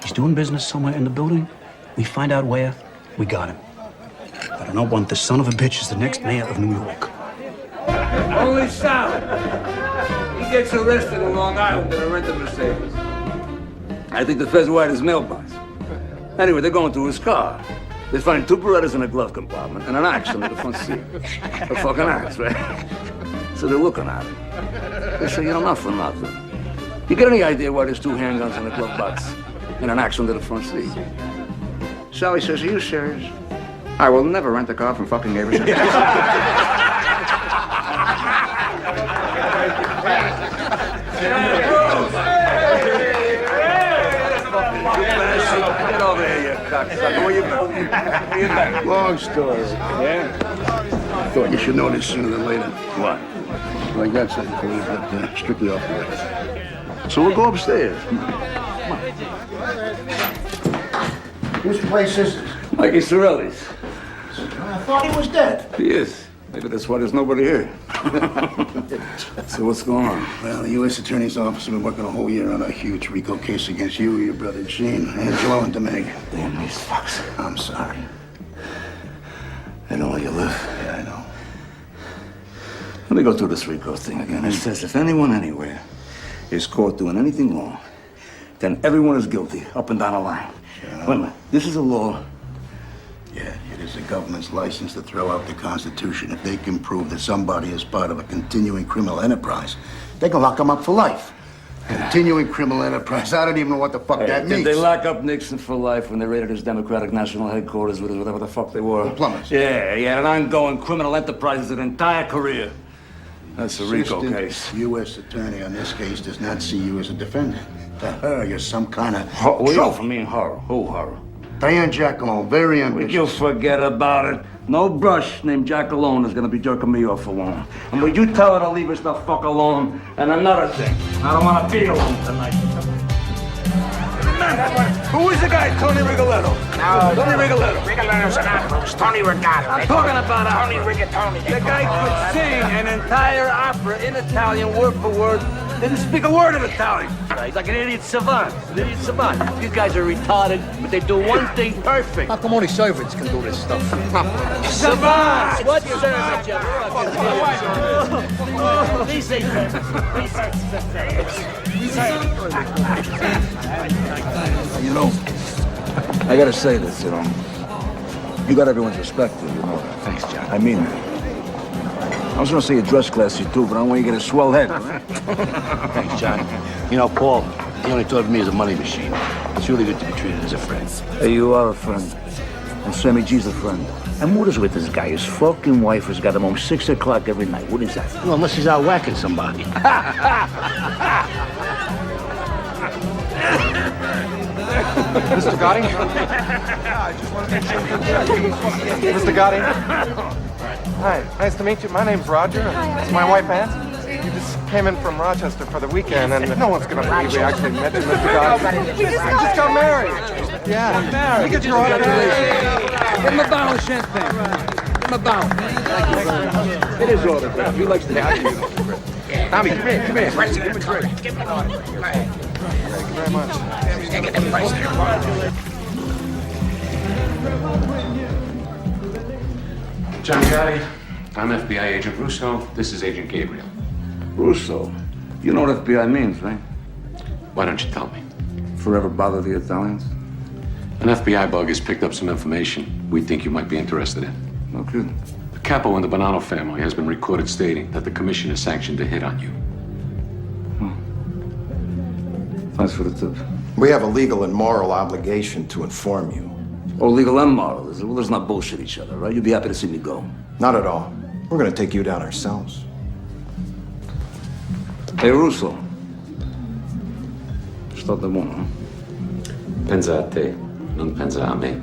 He's doing business somewhere in the building. We find out where, we got him. But I don't want this son of a bitch as the next mayor of New York. Only Sal. He gets arrested in Long Island in a rented Mercedes. I think the feds wired his mailbox. Anyway, they're going through his car. They find 2 Berettas in a glove compartment and an axe under the front seat. A fucking axe, right? So they're looking at it. They say, you know, not for nothing. You get any idea why there's 2 handguns in the glove box and an axe under the front seat? Sally says, are you serious? I will never rent a car from fucking neighbors. Get over here, you cocksucker. Where you going? Where you going? Long story. Yeah? I thought you should know this sooner than later. What? Well, I got something for you, but strictly off the record. So we'll go upstairs. Whose place is this? Mikey Sorelli's. I thought he was dead. He is. Maybe that's why there's nobody here. So what's going on? Well, the U.S. Attorney's Office has been working a whole year on a huge RICO case against you, your brother Gene, Angelo, and Domingue. Damn these fucks. I'm sorry. I know where you live. Yeah, I know. Let me go through this RICO thing again. It says if anyone anywhere is caught doing anything wrong, then everyone is guilty, up and down the line. Wait a minute. This is a law. Yeah, it is the government's license to throw out the Constitution. If they can prove that somebody is part of a continuing criminal enterprise, they can lock them up for life. Continuing criminal enterprise. I don't even know what the fuck that means. Did they lock up Nixon for life when they raided his Democratic National Headquarters with whatever the fuck they were? The plumbers. Yeah, an ongoing criminal enterprise his entire career. That's a RICO case. U.S. Attorney on this case does not see you as a defendant. To her, you're some kind of... What for me and horror? Who horror? Diane Giacalone, very ambitious. Would you forget about it? No brush named Giacalone is gonna be jerking me off for long. And would you tell her to leave us the fuck alone? And another thing, I don't wanna be alone tonight. Who is the guy? Tony Rigoletto. No, Tony Rigoletto. Rigoletto's an opera. It's Tony Rigoletto. I'm talking about Tony Rigatoni. The guy could sing an entire opera in Italian, word for word. Didn't speak a word of Italian. He's like an idiot savant. These guys are retarded, but they do one thing perfect. How come only servants can do this stuff? Savants! What servant, you You know, I gotta say this, you know. You got everyone's respect, you know. Thanks, John. I mean that. I was gonna say you dress classy too, but I don't want you to get a swell head. Thanks, John. You know, Paul, he only thought of me as a money machine. It's really good to be treated as a friend. Hey, you are a friend. And Sammy G's a friend. And what is with this guy? His fucking wife has got him home 6 o'clock every night. What is that? Well, unless he's out whacking somebody. Mr. Gotti? Mr. Gotti? Hi, nice to meet you. My name's Roger. It's my wife, Ann. You just came in from Rochester for the weekend, and no one's gonna believe we actually met Mr. Gotti. We just got married. Yeah. We get your autograph. Give him a bottle of champagne. Give him a bottle. It is autograph. He likes to have you. Tommy, come here. Give him a drink. Give him a drink. Thank you very much. John Gotti, I'm FBI Agent Russo. This is Agent Gabriel. Russo. You know what FBI means, right? Why don't you tell me? Forever bother the Italians? An FBI bug has picked up some information we think you might be interested in. No kidding. The capo in the Bonanno family has been recorded stating that the commissioner sanctioned a hit on you. Thanks for the tip. We have a legal and moral obligation to inform you. Oh, legal and moral, is it? Well, let's not bullshit each other, right? You'd be happy to see me go. Not at all. We're gonna take you down ourselves. Hey, Russo. Sto da buono, no? Pensa a te, non pensa a me.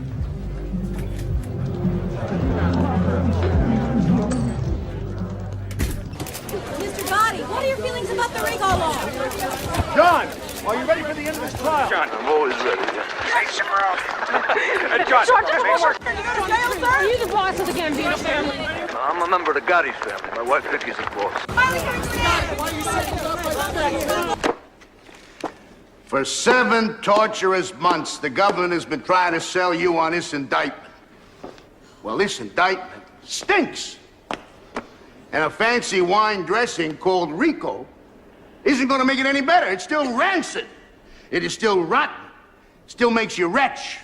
Mr. Gotti, what are your feelings about the Rico law? John, are you ready for the end of this trial? John, I'm always ready. Hey, Cimarron. George, are you the boss of the Gambino family? I'm a member of the Gotti family. My wife Vicky's the boss. For 7 torturous months, the government has been trying to sell you on this indictment. Well, this indictment stinks. And a fancy wine dressing called Rico isn't going to make it any better. It's still rancid. It is still rotten. Still makes you retch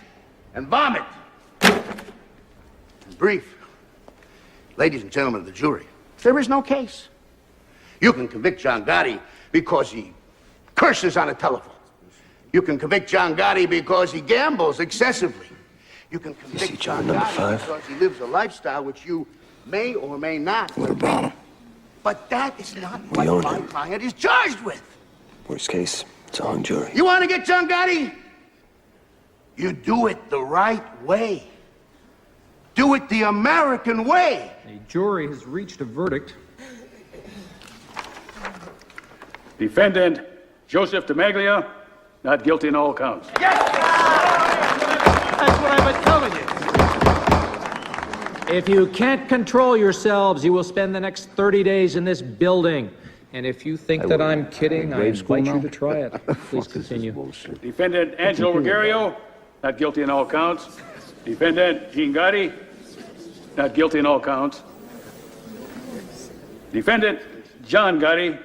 and vomit. In brief, ladies and gentlemen of the jury, there is no case. You can convict John Gotti because he curses on a telephone. You can convict John Gotti because he gambles excessively. You can convict John Gotti because he lives a lifestyle which you may or may not. What about him? But that is not what my client is charged with. Worst case, it's a hung jury. You want to get John Gotti? You do it the right way. Do it the American way. A jury has reached a verdict. Defendant Joseph DeMaglia, not guilty in all counts. That's what I've been telling you. If you can't control yourselves, you will spend the next 30 days in this building. And if you think that I'm kidding, I invite you to try it. Please continue. Defendant Angelo Ruggiero, not guilty in all counts. Defendant Gene Gotti, not guilty in all counts. Defendant John Gotti,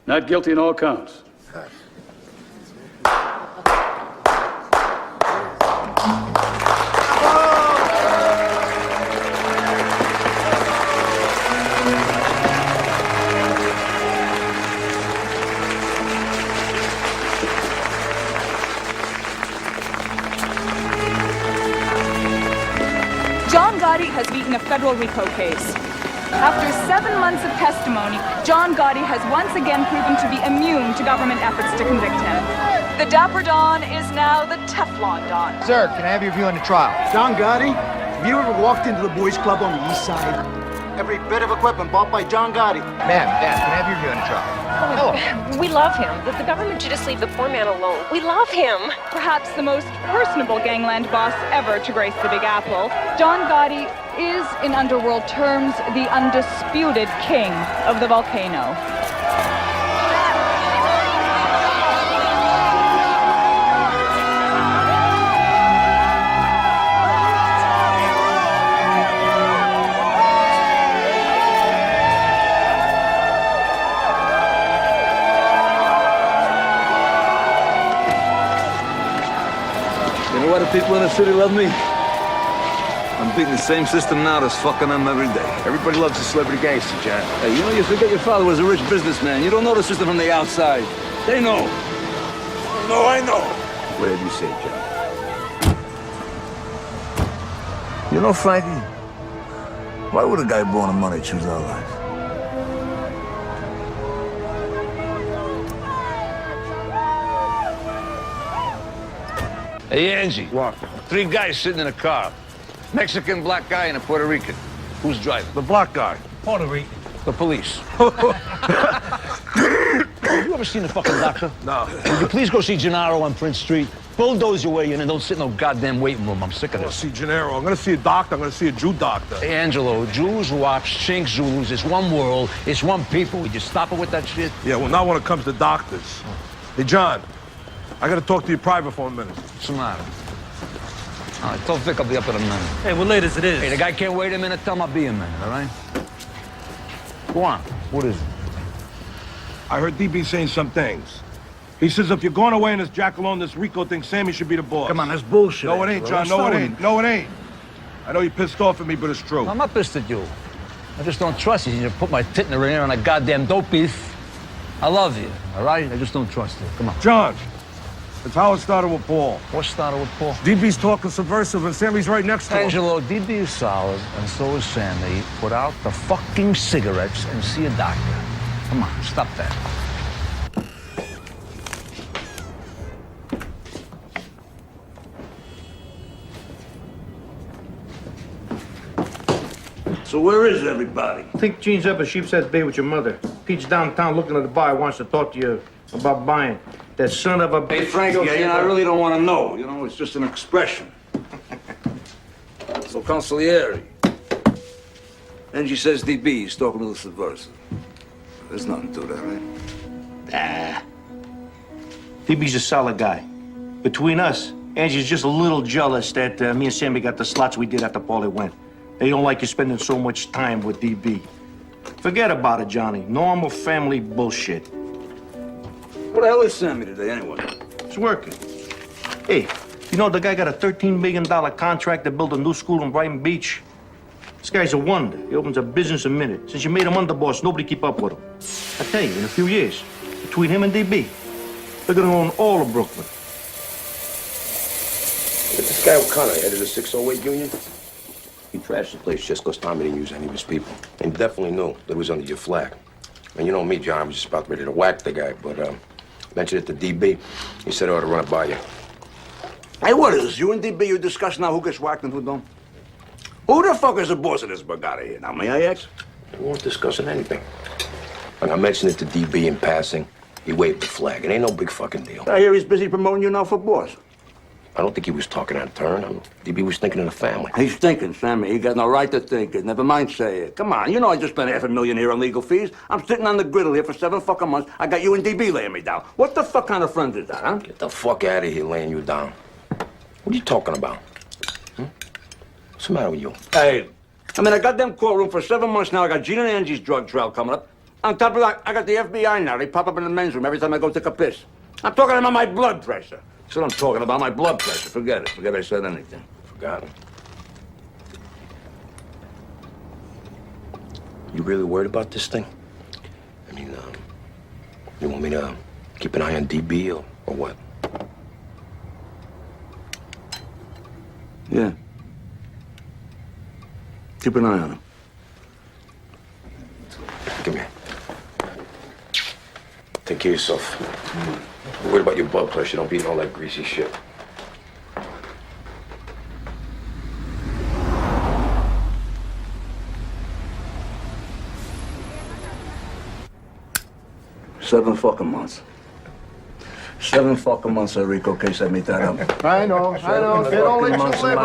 not guilty in all counts. John Gotti has beaten a federal RICO case. After 7 months of testimony, John Gotti has once again proven to be immune to government efforts to convict him. The Dapper Don is now the Teflon Don. Sir, can I have your view on the trial? John Gotti, have you ever walked into the boys' club on the east side? Every bit of equipment bought by John Gotti. Ma'am, Dad, can I have your view on the trial? We love him. The government should just leave the poor man alone. We love him. Perhaps the most personable gangland boss ever to grace the Big Apple, John Gotti is, in underworld terms, the undisputed king of the volcano. the people in the city love me? I'm beating the same system now that's fucking them every day. Everybody loves a celebrity gangster, John. Hey, you know, you forget your father was a rich businessman. You don't know the system from the outside. They know. No, I know. Whatever you say, John. You know, Frankie, why would a guy born in money choose our life? Hey, Angie. What? 3 guys sitting in a car. Mexican, black guy, and a Puerto Rican. Who's driving? The black guy. Puerto Rican. The police. You ever seen the fucking doctor? No. Would you please go see Gennaro on Prince Street? Bulldoze your way in and don't sit in no goddamn waiting room. I'm sick of I'm gonna this. see Gennaro. I'm gonna see a doctor. I'm gonna see a Jew doctor. Hey, Angelo, Jews, Wops, Chinks, Zulus, it's one world, it's one people. Would you stop it with that shit? Yeah, well, not when it comes to doctors. Hey, John, I gotta talk to you private for a minute. What's the matter? All right, tell Vic I'll be up in a minute. Hey, we're late as it is. Hey, the guy can't wait a minute, tell him I'll be a minute, all right? Go on. What is it? I heard DB saying some things. He says if you're going away in this Jackaloon, this Rico thing, Sammy should be the boss. Come on, that's bullshit. No, it ain't, John. No, it ain't. No, it ain't. I know you're pissed off at me, but it's true. I'm not pissed at you. I just don't trust you. You put my tit in the ringer on a goddamn dope beef. I love you, all right? I just don't trust you. Come on. John, it's how it started with Paul. What started with Paul? DB's talking subversive, and Sammy's right next to him. Angelo, DB is solid, and so is Sammy. Put out the fucking cigarettes and see a doctor. Come on, stop that. So where is everybody? I think Gene's up at Sheepshead Bay with your mother. Pete's downtown looking at the bar, wants to talk to you about buying. That son of a... Hey, Frankie, I really don't want to know. You know, it's just an expression. So, Consigliere. Angie says DB is talking to the subversive. There's nothing to that, right? DB's a solid guy. Between us, Angie's just a little jealous that me and Sammy got the slots we did after Paulie went. They don't like you spending so much time with DB. Forget about it, Johnny. Normal family bullshit. What the hell is Sammy today, anyway? It's working. Hey, you know the guy got a $13 million contract to build a new school in Brighton Beach? This guy's a wonder. He opens a business a minute. Since you made him underboss, nobody keep up with him. I tell you, in a few years, between him and DB, they're gonna own all of Brooklyn. This guy O'Connor, head of the 608 Union, he trashed the place just because Tommy didn't use any of his people. And he definitely knew that it was under your flag. And you know me, John, I was just about ready to whack the guy, but mentioned it to DB. He said I ought to run it by you. Hey, what is this? You and DB, you discuss now who gets whacked and who don't? Who the fuck is the boss of this Bugatti here? Now, may I ask? We weren't discussing anything. When I mentioned it to DB in passing, he waved the flag. It ain't no big fucking deal. I hear he's busy promoting you now for boss. I don't think he was talking out of turn. DB was thinking of the family. He's thinking, Sammy. He got no right to think it. Never mind say it. Come on, you know I just spent $500,000 here on legal fees. I'm sitting on the griddle here for 7 fucking months. I got you and DB laying me down. What the fuck kind of friend is that, huh? Get the fuck out of here laying you down. What are you talking about? What's the matter with you? Hey, I'm in a goddamn courtroom for 7 months now. I got Gene and Angie's drug trial coming up. On top of that, I got the FBI now. They pop up in the men's room every time I go take a piss. I'm talking about my blood pressure. That's what I'm talking about, my blood pressure. Forget it. Forget I said anything. Forgot. You really worried about this thing? I mean, you want me to keep an eye on DB or what? Yeah. Keep an eye on him. Come here. Take care of yourself. I'm worried about your blood pressure. Don't be eating all that greasy shit. Seven fucking months. 7 fucking months, Rico case I made that up. I know. They don't let you live.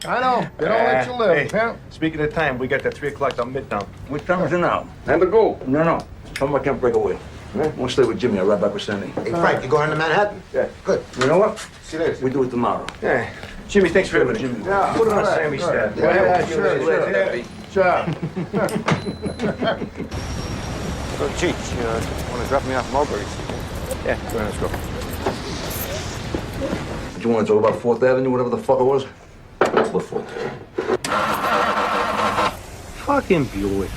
I know. They don't let you live. Hey, speaking of time, we got that 3 o'clock down Midtown. What time is it now? Time to go. No. Tell me I can't break away. I want to stay with Jimmy. I'll ride back with Sammy. Hey, Frank, you going to Manhattan? Yeah. Good. You know what? See you later. We do it tomorrow. Yeah. Jimmy, thanks for everything. Jimmy. Yeah, Put it on all right, Sammy's all right. tab. Yeah, sure. So, Cheech, you want to drop me off Mulberry? Yeah, go ahead, let's go. Did you want to talk about 4th Avenue, whatever the fuck it was? What 4th Avenue? Fucking Buick.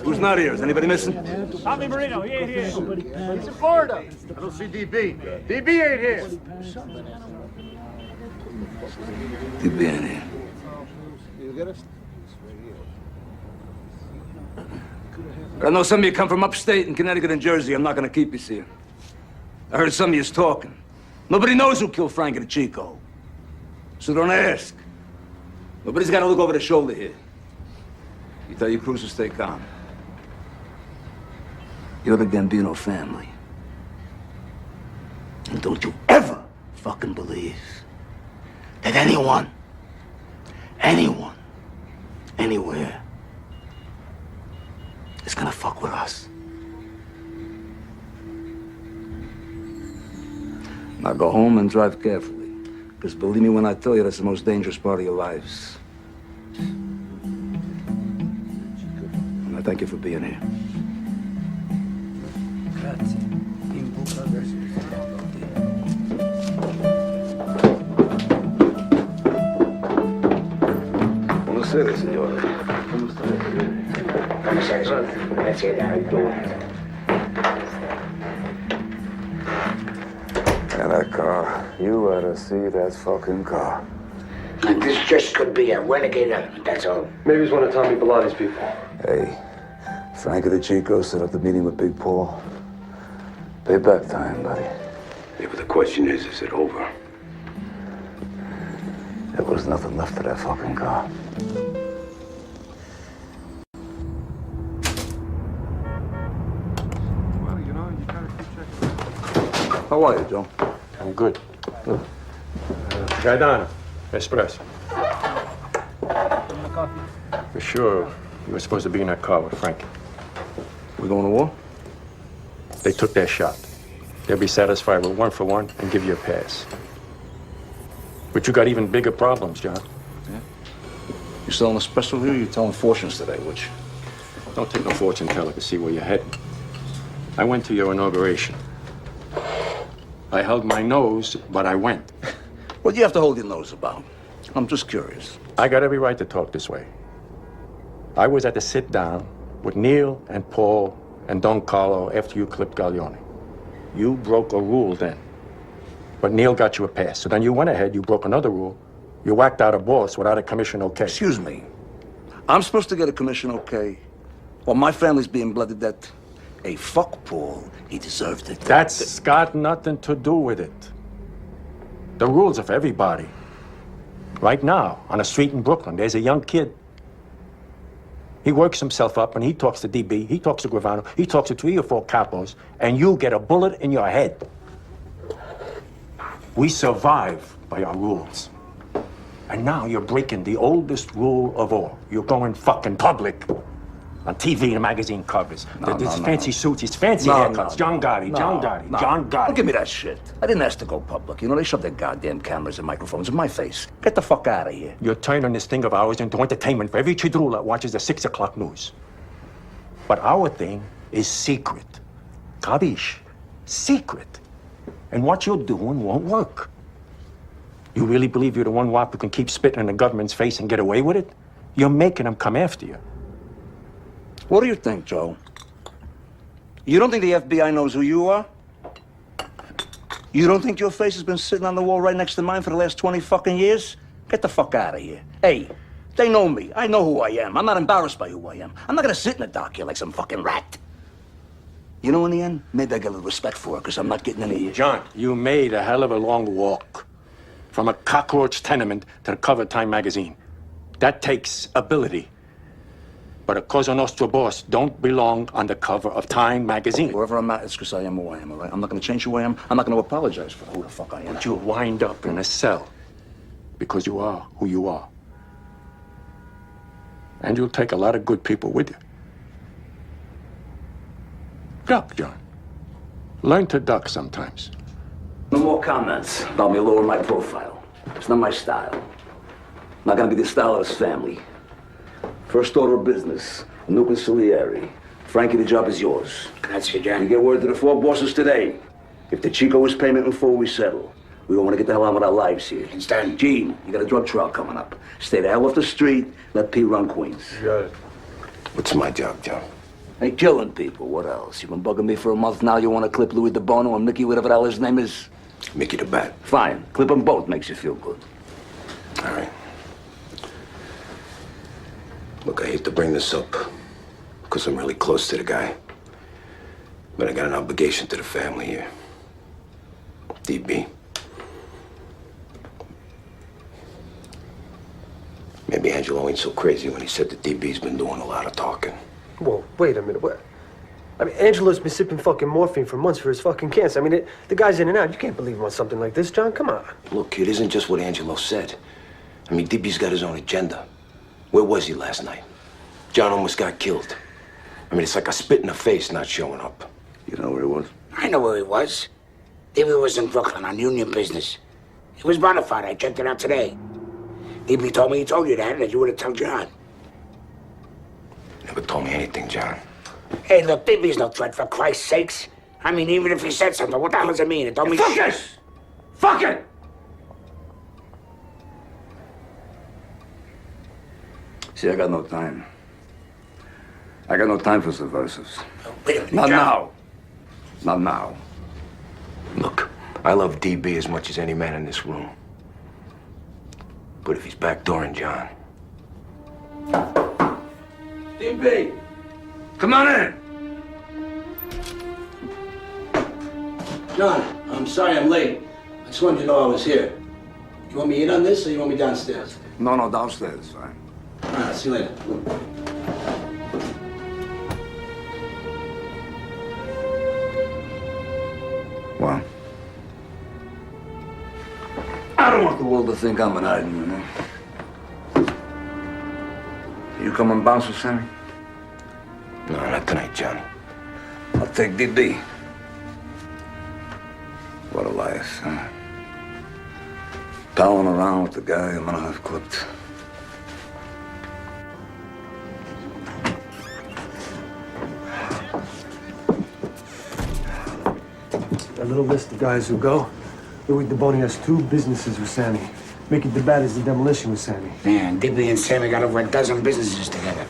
Who's not here? Is anybody missing? Tommy Marino, he ain't here. He's in Florida. I don't see DB. DB ain't here. DB ain't here. I know some of you come from upstate in Connecticut and Jersey. I'm not gonna keep you here. I heard some of you talking. Nobody knows who killed Frankie DeChico. So don't ask. Nobody's got to look over the shoulder here. You tell your crews to stay calm. You're the Gambino family. And don't you ever fucking believe that anyone, anywhere, is gonna fuck with us. Now go home and drive carefully. Because believe me when I tell you, that's the most dangerous part of your lives. And I thank you for being here. Buonasera, signore. And that car, you ought to see that fucking car. And this just could be a renegade element, that's all. Maybe he's one of Tommy Biglotti's people. Hey, Frankie DeChico set up the meeting with Big Paul. Payback time, buddy. Yeah, but the question is it over? There was nothing left of that fucking car. Well, you know, you gotta keep checking. How are you, Joe? I'm good. Gaetano, espresso. For sure, you were supposed to be in that car with Frankie. We going to war? They took their shot. They'll be satisfied with 1 for 1 and give you a pass. But you got even bigger problems, John. Yeah? You selling espresso here or you telling fortunes today, which? Don't take no fortune teller to see where you're heading. I went to your inauguration. I held my nose, but I went. What do you have to hold your nose about? I'm just curious. I got every right to talk this way. I was at the sit down with Neil and Paul and Don Carlo after you clipped Gaglione. You broke a rule then. But Neil got you a pass. So then you went ahead, you broke another rule. You whacked out a boss without a commission okay. Excuse me. I'm supposed to get a commission okay while my family's being blooded that... Hey, fuck Paul. He deserved it. That's got nothing to do with it. The rules are for everybody. Right now, on a street in Brooklyn, there's a young kid. He works himself up and he talks to DB, he talks to Gravano, he talks to 3 or 4 capos, and you get a bullet in your head. We survive by our rules. And now you're breaking the oldest rule of all. You're going fucking public. On TV and magazine covers. There's fancy suits, it's fancy haircuts. John Gotti. John Gotti. Don't give me that shit. I didn't ask to go public. You know, they shoved their goddamn cameras and microphones in my face. Get the fuck out of here. You're turning this thing of ours into entertainment for every chidrula that watches the 6 o'clock news. But our thing is secret. Kabish? Secret. And what you're doing won't work. You really believe you're the one wop who can keep spitting in the government's face and get away with it? You're making them come after you. What do you think, Joe? You don't think the FBI knows who you are? You don't think your face has been sitting on the wall right next to mine for the last 20 fucking years? Get the fuck out of here. Hey, they know me. I know who I am. I'm not embarrassed by who I am. I'm not gonna sit in the dock here like some fucking rat. You know, in the end, maybe I get a little respect for it, because I'm not getting any... John, you made a hell of a long walk. From a cockroach tenement to the cover of Time magazine. That takes ability. But a Cosa Nostra boss don't belong on the cover of Time magazine. Wherever I'm at, it's because I am who I am, all right? I'm not going to change who I am. I'm not going to apologize for who the fuck I am. But you'll wind up in a cell because you are who you are. And you'll take a lot of good people with you. Duck, John. Learn to duck sometimes. No more comments about me lowering my profile. It's not my style. Not gonna be the style of this family. First order of business, a new consigliere. Frankie, the job is yours. Grazie, John. You get word to the four bosses today. If the Chico is payment in full, we settle. We don't want to get the hell on with our lives here. Understand? Gene, you got a drug trial coming up. Stay the hell off the street. Let P run Queens. Got it. What's my job, John? Hey, killing people. What else? You've been bugging me for a month now. You want to clip Louis DeBono and Mickey, whatever the hell his name is? Mickey the Bat. Fine. Clip them both. Makes you feel good. All right. Look, I hate to bring this up, because I'm really close to the guy. But I got an obligation to the family here. DB. Maybe Angelo ain't so crazy when he said that DB's been doing a lot of talking. Whoa, wait a minute. What? I mean, Angelo's been sipping fucking morphine for months for his fucking cancer. I mean, the guy's in and out. You can't believe him on something like this, John. Come on. Look, it isn't just what Angelo said. I mean, DB's got his own agenda. Where was he last night? John almost got killed. I mean, it's like a spit in the face not showing up. You know where he was? I know where he was. DB was in Brooklyn on union business. He was bona fide. I checked it out today. DB told me he told you that you would have told John. Never told me anything, John. Hey, look, DB's no threat, for Christ's sakes. I mean, even if he said something, what the hell does it mean? It don't mean Fuck shit. this! Fuck it! See, I got no time. I got no time for subversives. Wait a minute, Not John. now. Not now. Look, I love DB as much as any man in this room. But if he's backdooring John, DB! Come on in! John, I'm sorry I'm late. I just wanted you to know I was here. You want me in on this, or you want me downstairs? No, downstairs, fine. All right, see you later. Well, I don't want the world to think I'm an item, you know. You come and bounce with Sammy? no, not tonight, Johnny. I'll take DB. What a life, huh? Palling around with the guy I'm gonna have clipped. A little list of guys who go. Louis DeBoni has 2 businesses with Sammy. Mickey the Bat is the demolition with Sammy. Man, DB and Sammy got over a dozen businesses together.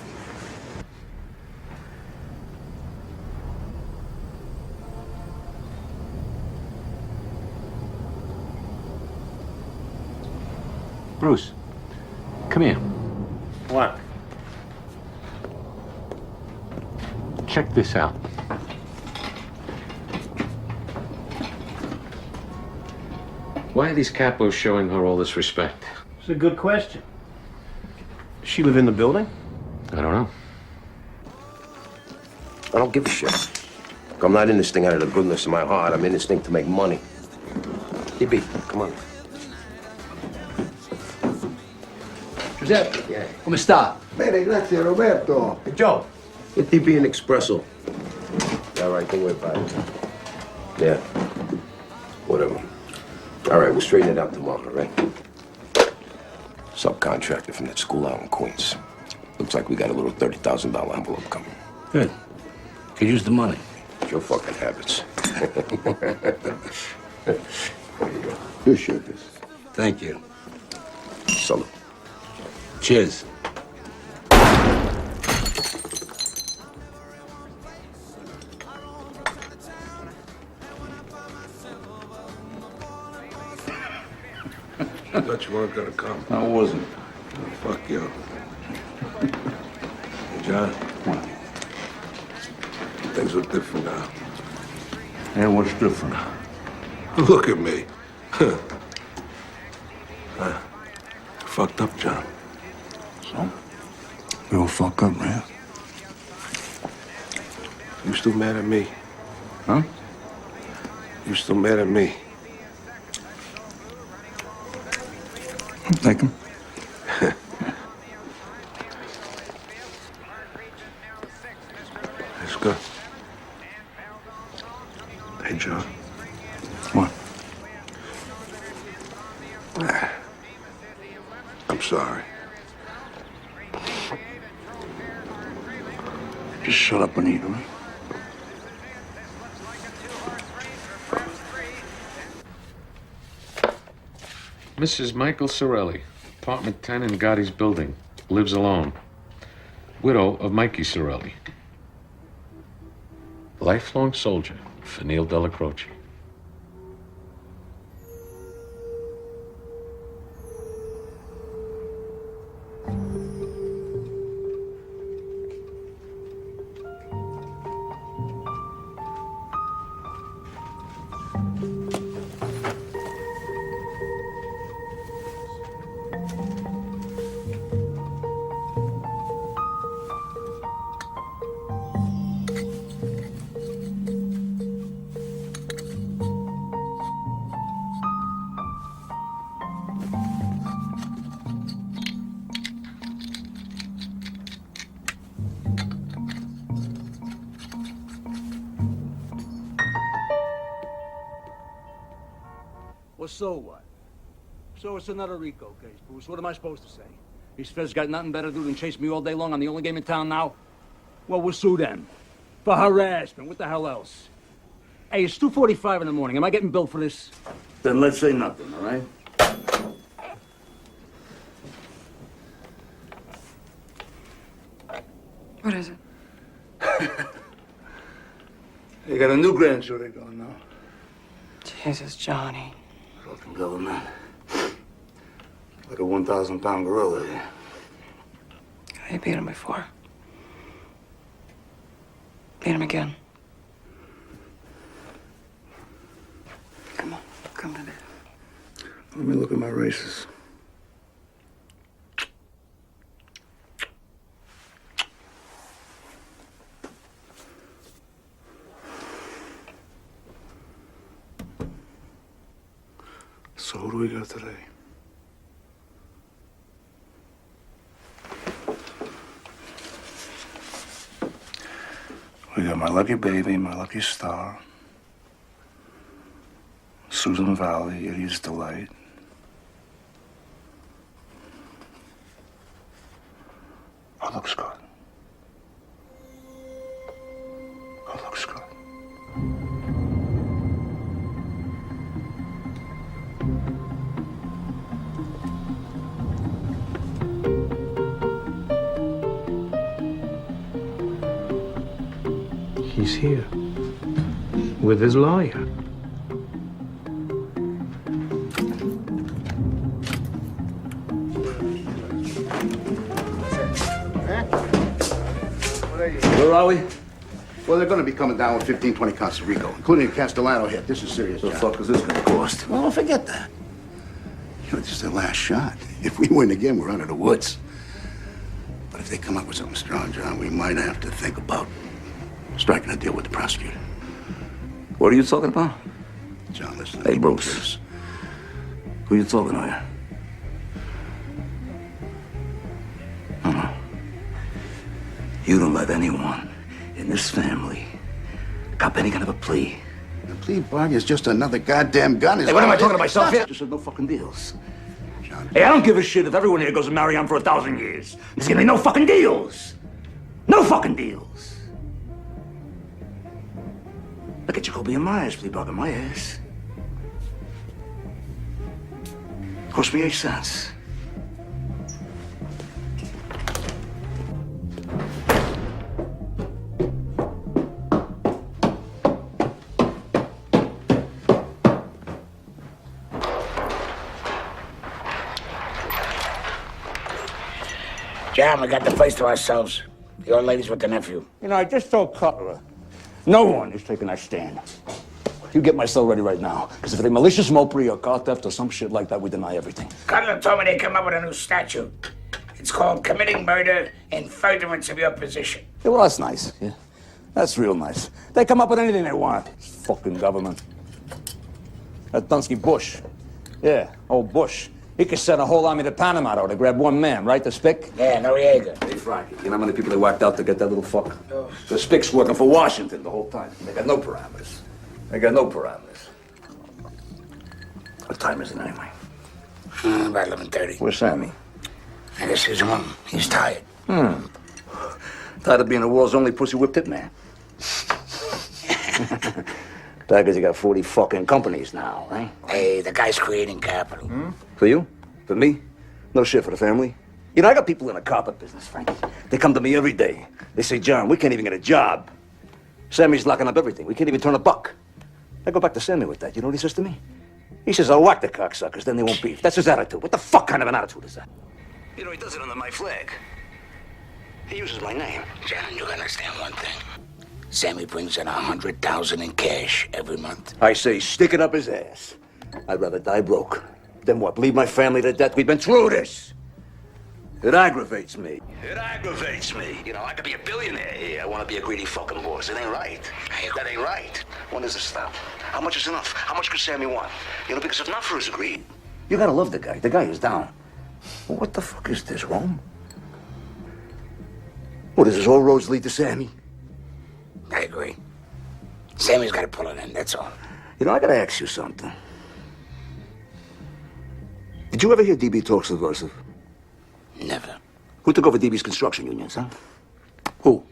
Bruce, come here. What? Check this out. Why are these capos showing her all this respect? It's a good question. Does she live in the building? I don't know. I don't give a shit. Look, I'm not in this thing out of the goodness of my heart. I'm in this thing to make money. DB, come on. Giuseppe, come sta? Bene, grazie, Roberto. Hey, Joe, get DB an espresso. All right, don't worry about it. Yeah, whatever. All right, we'll straighten it out tomorrow, all right? Subcontractor from that school out in Queens. Looks like we got a little $30,000 envelope coming. Good. Could use the money. It's your fucking habits. There you go. You shoot this. Thank you. Salute. Cheers. I thought you weren't gonna come. I wasn't. Oh, fuck you. Hey, John. What? Things look different now. And what's different? Look at me. Fucked up, John. So? You all fuck up, man. You still mad at me? Huh? You still mad at me? I'm thinking. What? I'm sorry. Just shut up and eat, all right? Mrs. Michael Sorelli, apartment 10 in Gotti's building. Lives alone. Widow of Mikey Sorelli. Lifelong soldier, Finiel Della Croce. Well, so what? So it's another RICO case, Bruce. What am I supposed to say? These feds got nothing better to do than chase me all day long. I'm the only game in town now. Well, we'll sue them. For harassment. What the hell else? Hey, it's 2:45 in the morning. Am I getting billed for this? Then let's say nothing, all right? What is it? You got a new grandchild going now. Jesus, Johnny. Fucking government. Like a 1,000-pound gorilla here. I beat him before. Beat him again. Come on, come to me. Let me look at my races. So who do we got today? We got my lucky baby, my lucky star, Susan Valley, Idiot's Delight. Oh, looks good. Oh, looks good. He's here. With his lawyer. Where are we? Well, they're going to be coming down with 15, 20 counts of RICO, including a Castellano hit. This is serious. What the fuck is this going to cost? Well, forget that. You know, this is their last shot. If we win again, we're out of the woods. But if they come up with something strong, John, we might have to think about striking a deal with the prosecutor. What are you talking about? John, listen. Hey, Bruce. Who you talking to here? No. You don't let anyone in this family cop any kind of a plea. The plea bargain is just another goddamn gun. Hey, what am I talking to myself here? Just said no fucking deals. Hey, I don't give a shit if everyone here goes to marry on for 1,000 years. There's gonna be no fucking deals. No fucking deals. Look at Jacoby and Myers plea bargain my ass. Cost me 8 cents. John, we got the place to ourselves. The old lady's with the nephew. You know, I just told Cutler, no one is taking that stand. You get my cell ready right now, because if they malicious mopery or car theft or some shit like that, we deny everything. Cutler told me they come up with a new statute. It's called committing murder in furtherance of your position. Yeah, well, that's nice. Yeah, that's real nice. They come up with anything they want. Fucking government. That Dunsky Bush. Yeah, old Bush. He could send a whole army to Panama to grab one man, right? The Spick? Yeah, Noriega. Hey, Frankie, you know how many people they whacked out to get that little fuck? Oh. The Spick's working for Washington the whole time. They got no parameters. They got no parameters. What time is it anyway? About 11:30. Where's Sammy? I guess he's home. He's tired. Tired of being the world's only pussy whipped hitman. That because you got 40 fucking companies now, right? Hey, the guy's creating capital. For you? For me? No shit for the family. You know, I got people in the carpet business, Frankie. They come to me every day. They say, John, we can't even get a job. Sammy's locking up everything. We can't even turn a buck. I go back to Sammy with that. You know what he says to me? He says, I'll whack the cocksuckers, then they won't beef. That's his attitude. What the fuck kind of an attitude is that? You know, he does it under my flag. He uses my name. John, you understand one thing. Sammy brings in $100,000 in cash every month. I say, stick it up his ass. I'd rather die broke than what? Leave my family to death? We've been through this. It aggravates me. It aggravates me. You know, I could be a billionaire here. I want to be a greedy fucking boss. It ain't right. That ain't right. When does it stop? How much is enough? How much could Sammy want? You know, because if not for his greed, you gotta love the guy. The guy is down. Well, what the fuck is this, Rome? What is this? All roads lead to Sammy? I agree. Sammy's got to pull it in, that's all. You know, I gotta ask you something. Did you ever hear DB talk subversive? Never. Who took over DB's construction unions, huh? Who?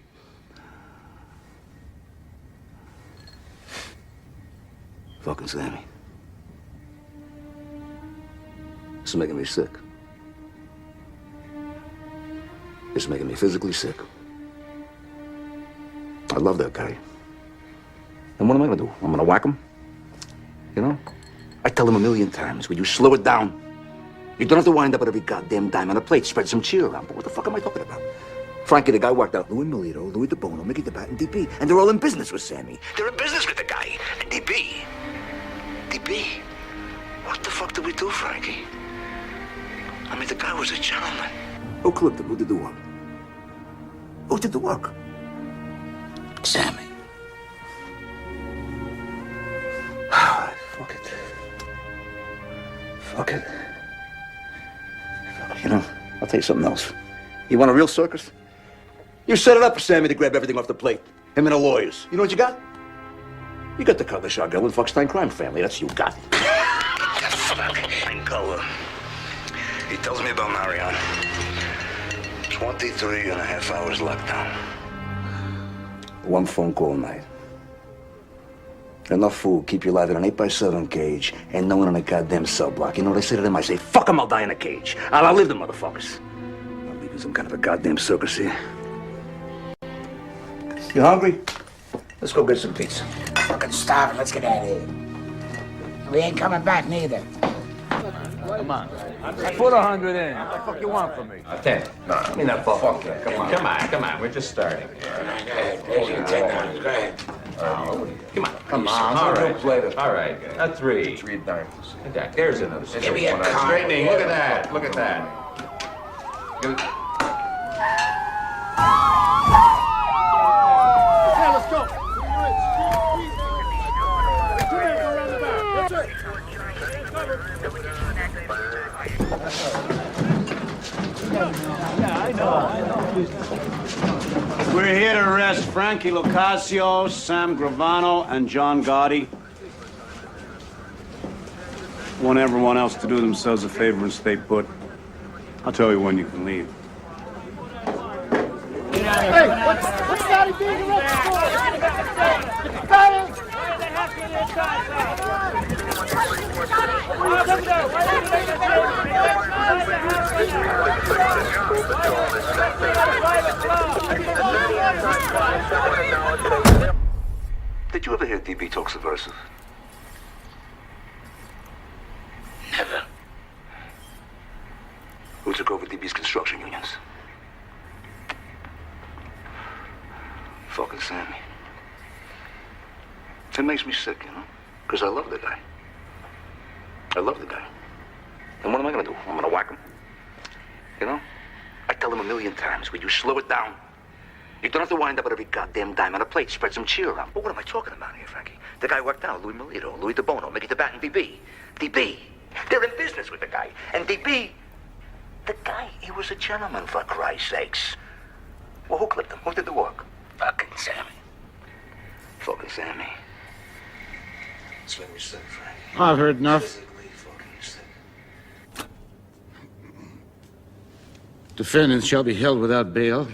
Fucking Sammy. This is making me sick. It's making me physically sick. I love that guy. And what am I gonna do? I'm gonna whack him? You know? I tell him a million times, will you slow it down? You don't have to wind up with every goddamn dime on a plate. Spread some cheer around. But what the fuck am I talking about? Frankie, the guy whacked out Louis Milito, Louis DeBono, Mickey DeBat, and DB. And they're all in business with Sammy. They're in business with the guy. And DB. What the fuck did we do, Frankie? I mean, the guy was a gentleman. Who clipped him? Who did the work? Who did the work? Sammy. Fuck it. Fuck it. You know, I'll tell you something else. You want a real circus? You set it up for Sammy to grab everything off the plate. Him and the lawyers. You know what you got? You got the Cutler Shotgun and Foxstein crime family. That's what you got. Fucking color. He tells me about Marion. 23 and a half hours lockdown. One phone call a night. Enough food, keep you alive in an 8x7 cage, and no one in a goddamn cell block. You know what I say to them? I say, fuck them, I'll die in a cage. I'll outlive them, motherfuckers. I'll leave you some kind of a goddamn circus here. You hungry? Let's go get some pizza. Fucking starving, let's get out of here. We ain't coming back neither. Come on. I put 100 in. What the fuck you want from me? 10. No, I mean that fuck that. Come on. We're just starting. There's your $10. Go ahead. Come on. All right. All right. 3. 3 dimes. There's another. Give me a car. Straightening. Look at that. Look at that. Okay, let's go. That's it. Yeah, I know. We're here to arrest Frankie Lucasio, Sam Gravano, and John Gotti. Want everyone else to do themselves a favor and stay put. I'll tell you when you can leave. Hey, what's Gotti being arrested for? Did you ever hear DB talk subversive? Never. Who took over DB's construction unions? Fucking Sammy. It makes me sick, you know? Because I love the guy. I love the guy. And what am I gonna do? I'm gonna whack him. You know? I tell him a million times, will you slow it down? You don't have to wind up with every goddamn dime on a plate. Spread some cheer around. But what am I talking about here, Frankie? The guy worked out Louis Milito, Louis DeBono, Mickey DeBat, and DB. DB. They're in business with the guy. And DB, the guy, he was a gentleman, for Christ's sakes. Well, who clipped him? Who did the work? Fucking Sammy. Fucking Sammy. It's made me sick, Frankie. I've heard enough. Physically fucking Defendants shall be held without bail.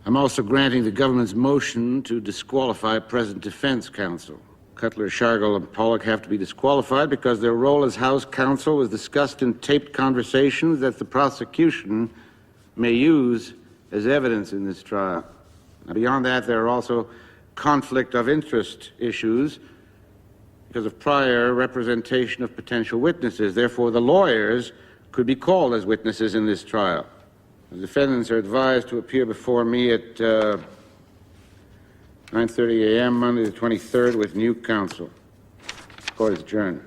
I'm also granting the government's motion to disqualify present defense counsel. Cutler, Shargel, and Pollock have to be disqualified because their role as House counsel was discussed in taped conversations that the prosecution may use as evidence in this trial. Now, beyond that, there are also conflict of interest issues because of prior representation of potential witnesses. Therefore, the lawyers could be called as witnesses in this trial. The defendants are advised to appear before me at 9:30 a.m. Monday the 23rd with new counsel. Court is adjourned.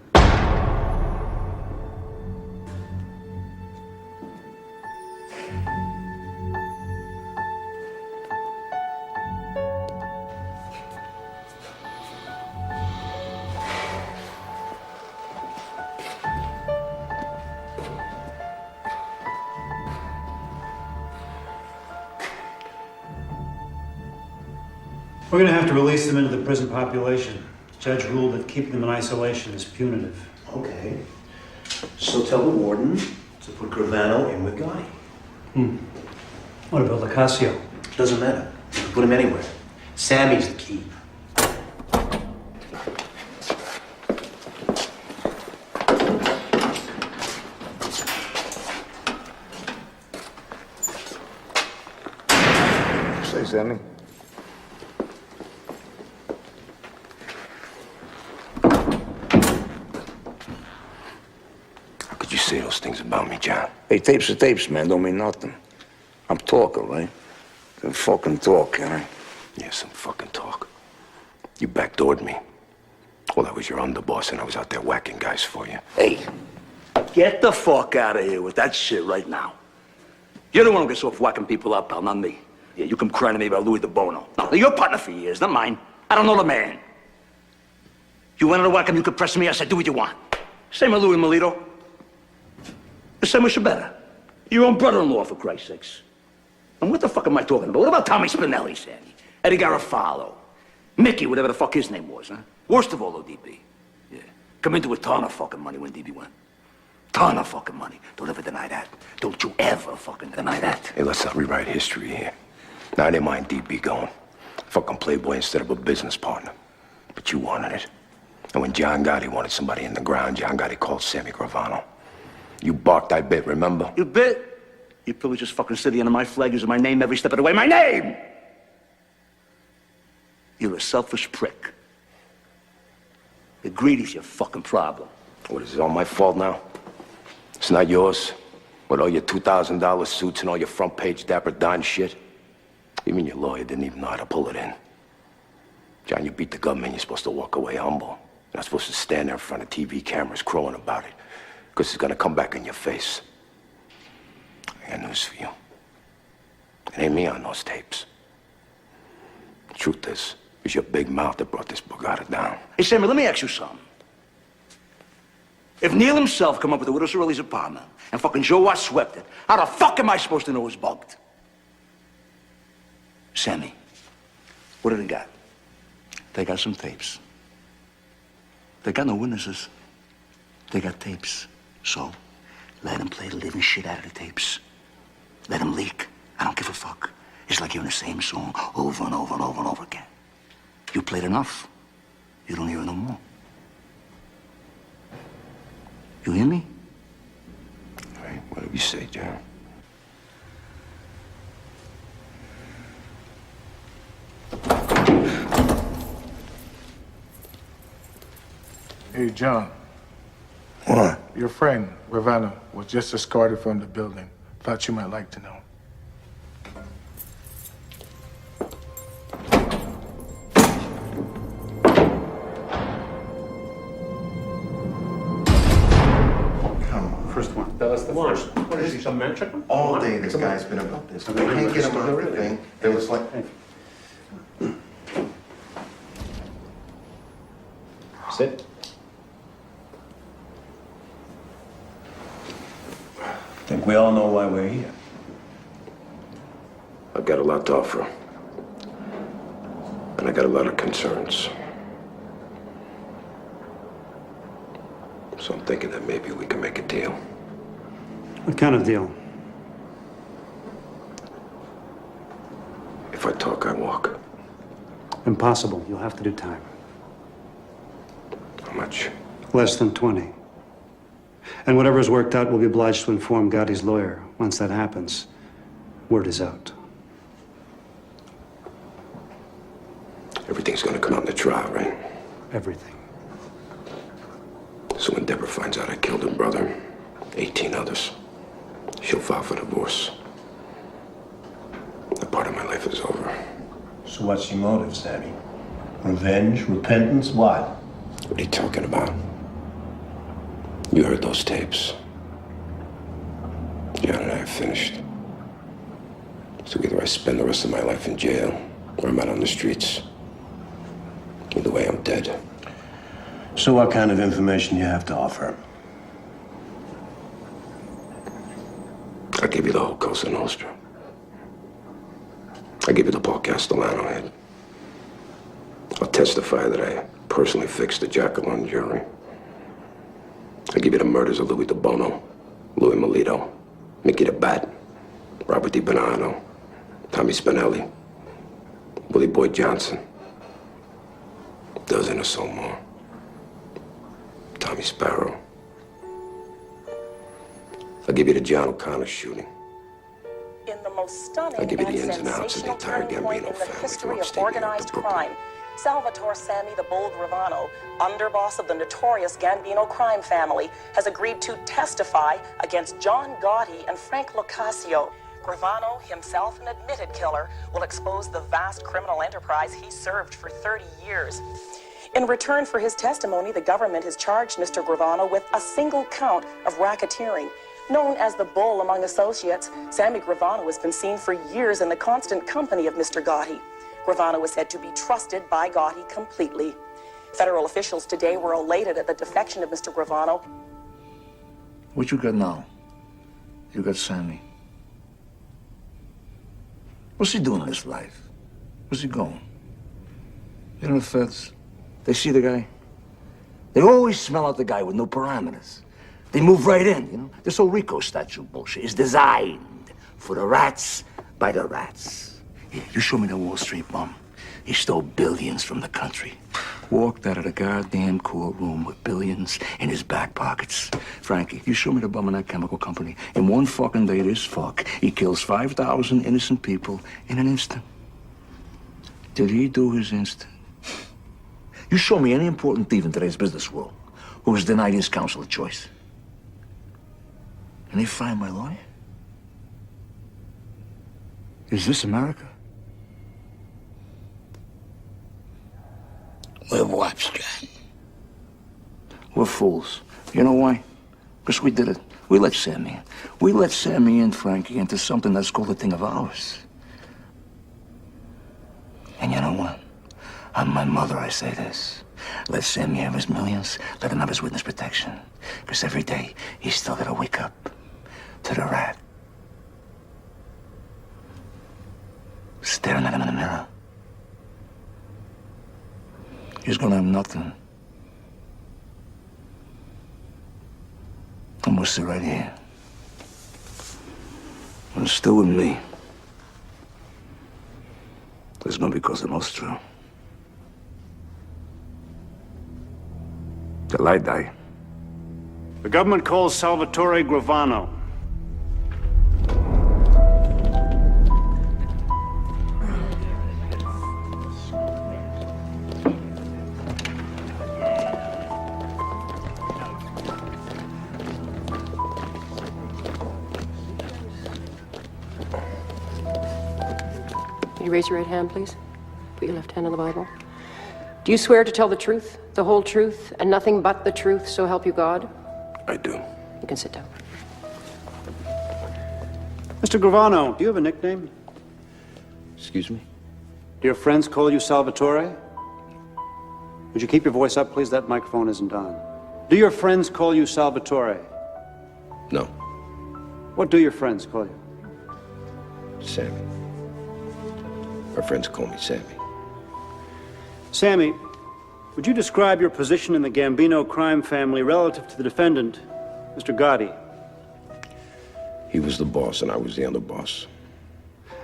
We're going to have to release them into the prison population. The judge ruled that keeping them in isolation is punitive. Okay. So tell the warden to put Gravano in with Gotti. What about Locascio? Doesn't matter. You can put him anywhere. Sammy's the key. Say, Sammy. How could you say those things about me, John? Hey, tapes are tapes, man. Don't mean nothing. I'm talking, right? Some fucking talk, can I? Yeah, some fucking talk. You backdoored me. Well, I was your underboss, and I was out there whacking guys for you. Hey, get the fuck out of here with that shit right now. You're the one who gets off whacking people up, pal, not me. Yeah, you come crying to me about Louis DeBono. No, you're a partner for years, not mine. I don't know the man. You wanted to whack him, you could press me, I said, do what you want. Same with Louis Melito. The same with Shabetta. Your own brother-in-law, for Christ's sakes. And what the fuck am I talking about? What about Tommy Spinelli, Sandy? Eddie Garofalo? Mickey, whatever the fuck his name was, huh? Worst of all, though, DB. Yeah. Come into a ton of fucking money when DB went. Ton of fucking money. Don't ever deny that. Don't you ever fucking deny that. Hey, let's not rewrite history here. Now, I didn't mind DB going. Fucking playboy instead of a business partner. But you wanted it. And when John Gotti wanted somebody in the ground, John Gotti called Sammy Gravano. You barked, I bit, remember? You bit? You probably just fucking sitting under my flag using my name every step of the way. My name! You're a selfish prick. The greedy's your fucking problem. What, is it all my fault now? It's not yours? With all your $2,000 suits and all your front-page Dapper Dan shit? Even your lawyer didn't even know how to pull it in. John, you beat the government, you're supposed to walk away humble. You're not supposed to stand there in front of TV cameras crowing about it. Because it's gonna come back in your face. I got news for you. It ain't me on those tapes. The truth is, it was your big mouth that brought this Bogota down. Hey, Sammy, let me ask you something. If Neil himself come up with the Widow Sorelli's apartment and fucking Joe Watt swept it, how the fuck am I supposed to know it's bugged? Sammy, what do they got? They got some tapes. They got no witnesses. They got tapes. So, let them play the living shit out of the tapes. Let them leak. I don't give a fuck. It's like hearing the same song over and over and over and over again. You played enough. You don't hear it no more. You hear me? All right, whatever you say, John. Hey, John. What? Your friend, Ravana, was just escorted from the building. Thought you might like to know. First one. That was the first. What is he, some man chicken? All day this guy's been about this. We can't get him on everything. It was like... Sit. I think we all know why we're here. I've got a lot to offer. And I got a lot of concerns. So I'm thinking that maybe we can make a deal. What kind of deal? Impossible. You'll have to do time. How much? Less than 20. And whatever is worked out, we'll be obliged to inform Gotti's lawyer. Once that happens, word is out. Everything's gonna come out in the trial, right? Everything. So when Deborah finds out I killed her brother, 18 others, she'll file for divorce. That part of my life is over. So what's your motive, Sammy? Revenge? Repentance? What? What are you talking about? You heard those tapes. John and I are finished. So either I spend the rest of my life in jail, or I'm out on the streets. Either way, I'm dead. So what kind of information you have to offer? I'll give you the whole Cosa Nostra. I'll give you the Paul Castellano head. I'll testify that I personally fixed the Jackalone jury. I'll give you the murders of Louis DeBono, Louis Melito, Mickey the Bat, Robert DiBernardo, Tommy Spinelli, Willie Boyd Johnson. A dozen or so more. Tommy Sparrow. I'll give you the John O'Connor shooting. In the most stunning I'll give you and the ins and outs of the sensational entire turning point Gambino in the family history from of upstate New York to organized Brooklyn. crime, Salvatore Sammy the Bull Gravano, underboss of the notorious Gambino crime family, has agreed to testify against John Gotti and Frank Locascio. Gravano, himself an admitted killer, will expose the vast criminal enterprise he served for 30 years. In return for his testimony, the government has charged Mr. Gravano with a single count of racketeering. Known as the Bull among associates, Sammy Gravano has been seen for years in the constant company of Mr. Gotti. Gravano is said to be trusted by Gotti completely. Federal officials today were elated at the defection of Mr. Gravano. What you got now? You got Sammy. What's he doing in his life? Where's he going? You know the feds? They see the guy. They always smell out the guy with no parameters. They move right in, you know? This whole Rico statute bullshit is designed for the rats by the rats. Here, you show me the Wall Street bum. He stole billions from the country. Walked out of the goddamn courtroom with billions in his back pockets. Frankie, you show me the bum in that chemical company. In one fucking day, this fuck, he kills 5,000 innocent people in an instant. Did he do his instant? You show me any important thief in today's business world who was denied his counsel of choice. And they find my lawyer? Is this America? We're wops, John. We're fools. You know why? Because we did it. We let Sammy in. We let Sammy in, Frankie, into something that's called a thing of ours. And you know what? On my mother, I say this. Let Sammy have his millions. Let him have his witness protection. Because every day, he's still got to wake up to the rat. Staring at him in the mirror. He's gonna have nothing. I'm gonna sit right here. And still with me. There's gonna be Cosa Nostra. Till I die. The government calls Salvatore Gravano. Could you raise your right hand, please? Put your left hand on the Bible. Do you swear to tell the truth, the whole truth, and nothing but the truth, so help you God? I do. You can sit down. Mr. Gravano, do you have a nickname? Excuse me? Do your friends call you Salvatore? Would you keep your voice up, please? That microphone isn't on. Do your friends call you Salvatore? No. What do your friends call you? Sammy. My friends call me Sammy. Sammy, would you describe your position in the Gambino crime family relative to the defendant, Mr. Gotti? He was the boss and I was the underboss.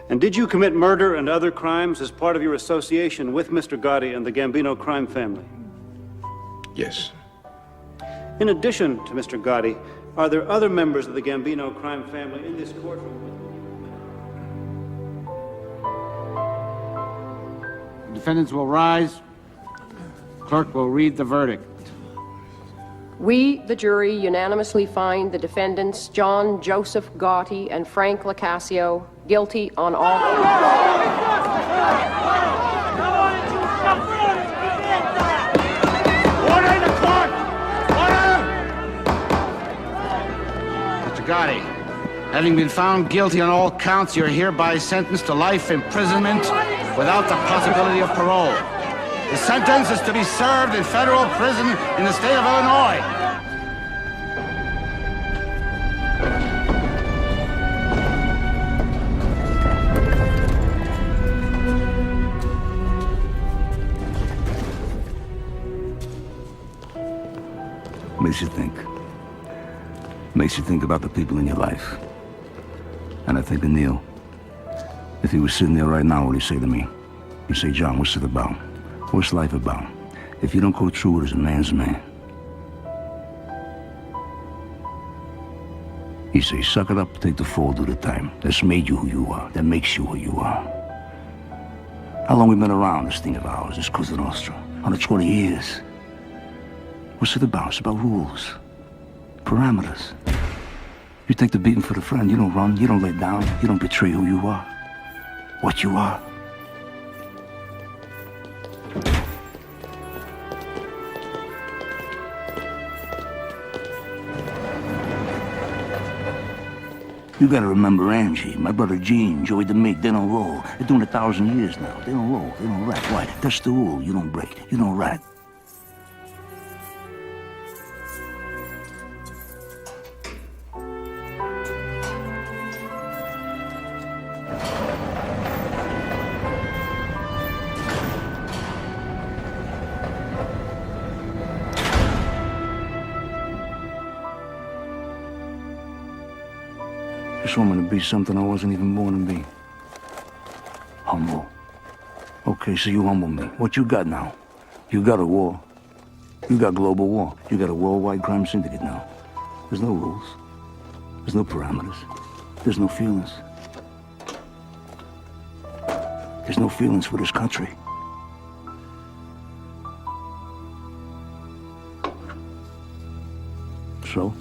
And did you commit murder and other crimes as part of your association with Mr. Gotti and the Gambino crime family? Yes. In addition to Mr. Gotti, are there other members of the Gambino crime family in this courtroom? Defendants will rise. Clerk will read the verdict. We, the jury, unanimously find the defendants John Joseph Gotti and Frank Locascio guilty on all counts. Order in the court! Order! Mr. Gotti, having been found guilty on all counts, you're hereby sentenced to life imprisonment without the possibility of parole. The sentence is to be served in federal prison in the state of Illinois. Makes you think. Makes you think about the people in your life. And I think of Neil. If he was sitting there right now, what would he say to me? He'd say, John, what's it about? What's life about? If you don't go through it as a man's man. He'd say, suck it up, take the fall, do the time. That's made you who you are. That makes you who you are. How long we been around, this thing of ours, this Cosa Nostra? 120 years. What's it about? It's about rules. Parameters. You take the beating for the friend. You don't run. You don't lay down. You don't betray who you are. What you are. You gotta remember Angie, my brother Gene, Joey DeMake, they don't roll. They're doing 1,000 years now. They don't roll, they don't rat. Why? That's the rule. You don't break. You don't rat. This woman to be something I wasn't even born to be. Humble. Okay, so you humble me. What you got now? You got a war. You got global war. You got a worldwide crime syndicate now. There's no rules. There's no parameters. There's no feelings. There's no feelings for this country. So,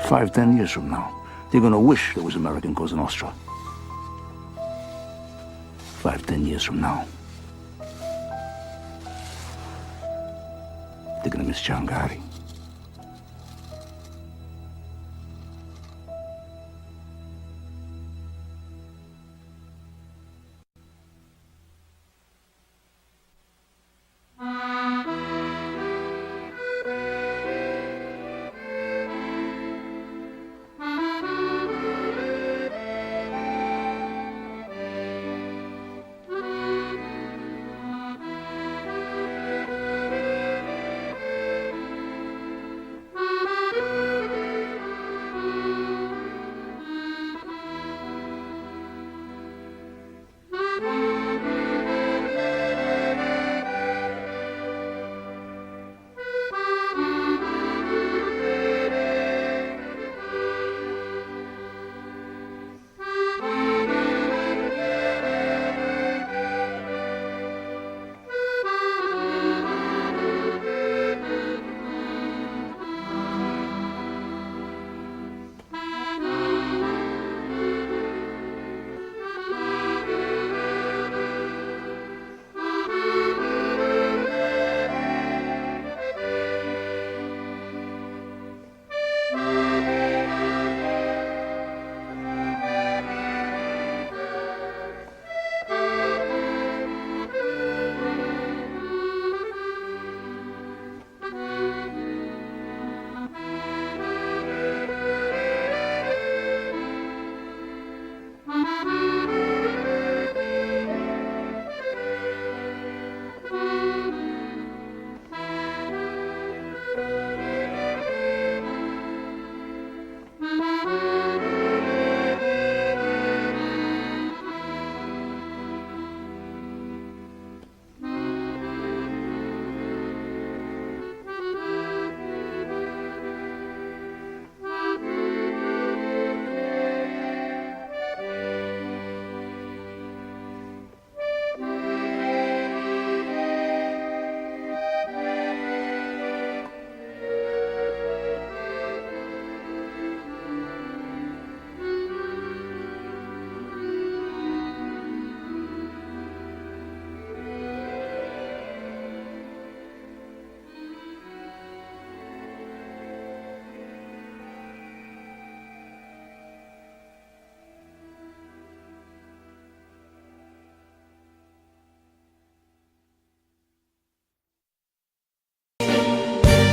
5, 10 years from now, they're gonna wish there was American Cosa Nostra. 5, 10 years from now. They're gonna miss John Gotti.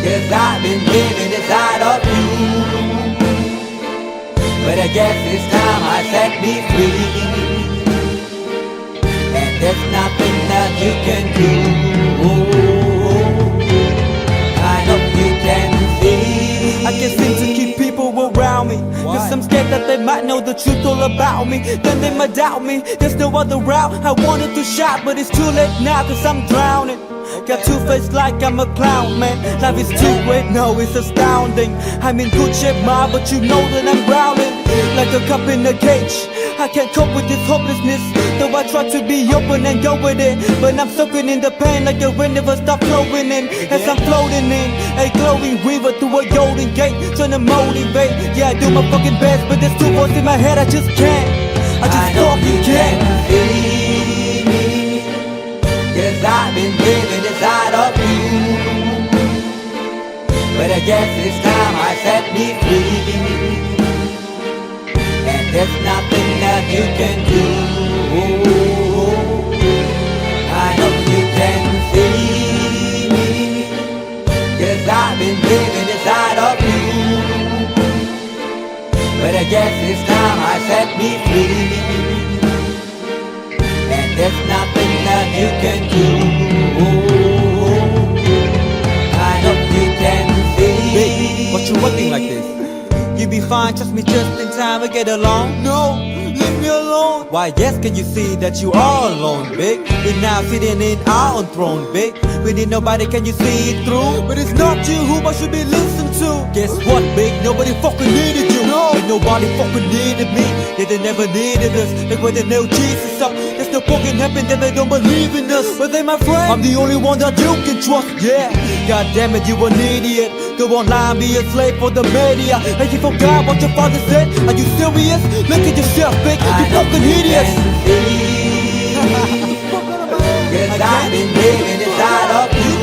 'Cause I've been living inside of you. But I guess it's time I set me free. And there's nothing that you can do. I know you can see. I can't seem to keep people around me. Cause I'm scared that they might know the truth all about me. Then they might doubt me. There's no other route. I wanted to shout, but it's too late now cause I'm drowning. Got two-faced like I'm a clown, man. Life is too great, no, it's astounding. I'm in good shape, ma, but you know that I'm drowning. Like a cup in a cage. I can't cope with this hopelessness. Though I try to be open and go with it, but I'm soaking in the pain like a rain never stop flowing in. As I'm floating in a glowing river through a golden gate, trying to motivate. Yeah, I do my fucking best, but there's two voices in my head, I just can't. I just fucking can't. Cause I've been living inside of you. But I guess it's time I set me free. And there's nothing that you can do. I know you can see me. Cause I've been living inside of you. But I guess it's time I set me free. And there's nothing that you can do. I know you can see. Baby, what you acting like this? You be fine, trust me just in time to get along. No, leave me alone. Why yes, can you see that you are alone, big? We're now sitting in our own throne, big. We need nobody, can you see it through? But it's not you who I should be listening to. Guess what, big? Nobody fucking needed you. No, ain't nobody fucking needed me. Yeah, they never needed us. Like when they nailed Jesus up, there's no fucking heaven that they don't believe in us. But they my friend, I'm the only one that you can trust. Yeah, god damn it, you an idiot. Go online, be a slave for the media. And you forgot what your father said. Are you serious? Look at yourself, big. You fucking idiots. Cause I've been living inside of you.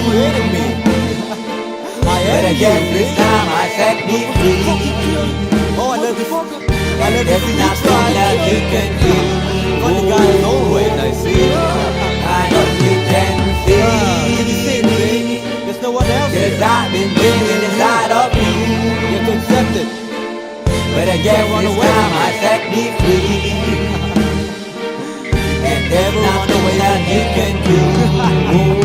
But I guess this time I set me free. Oh, I love this. And there's nothing that you can do. Funny guy is always I see. I know you can see. Can you see me? There's no one else. Cause I've been living inside of you. You have to accept it. But I guess this time I set me free. And there's nothing that you can do.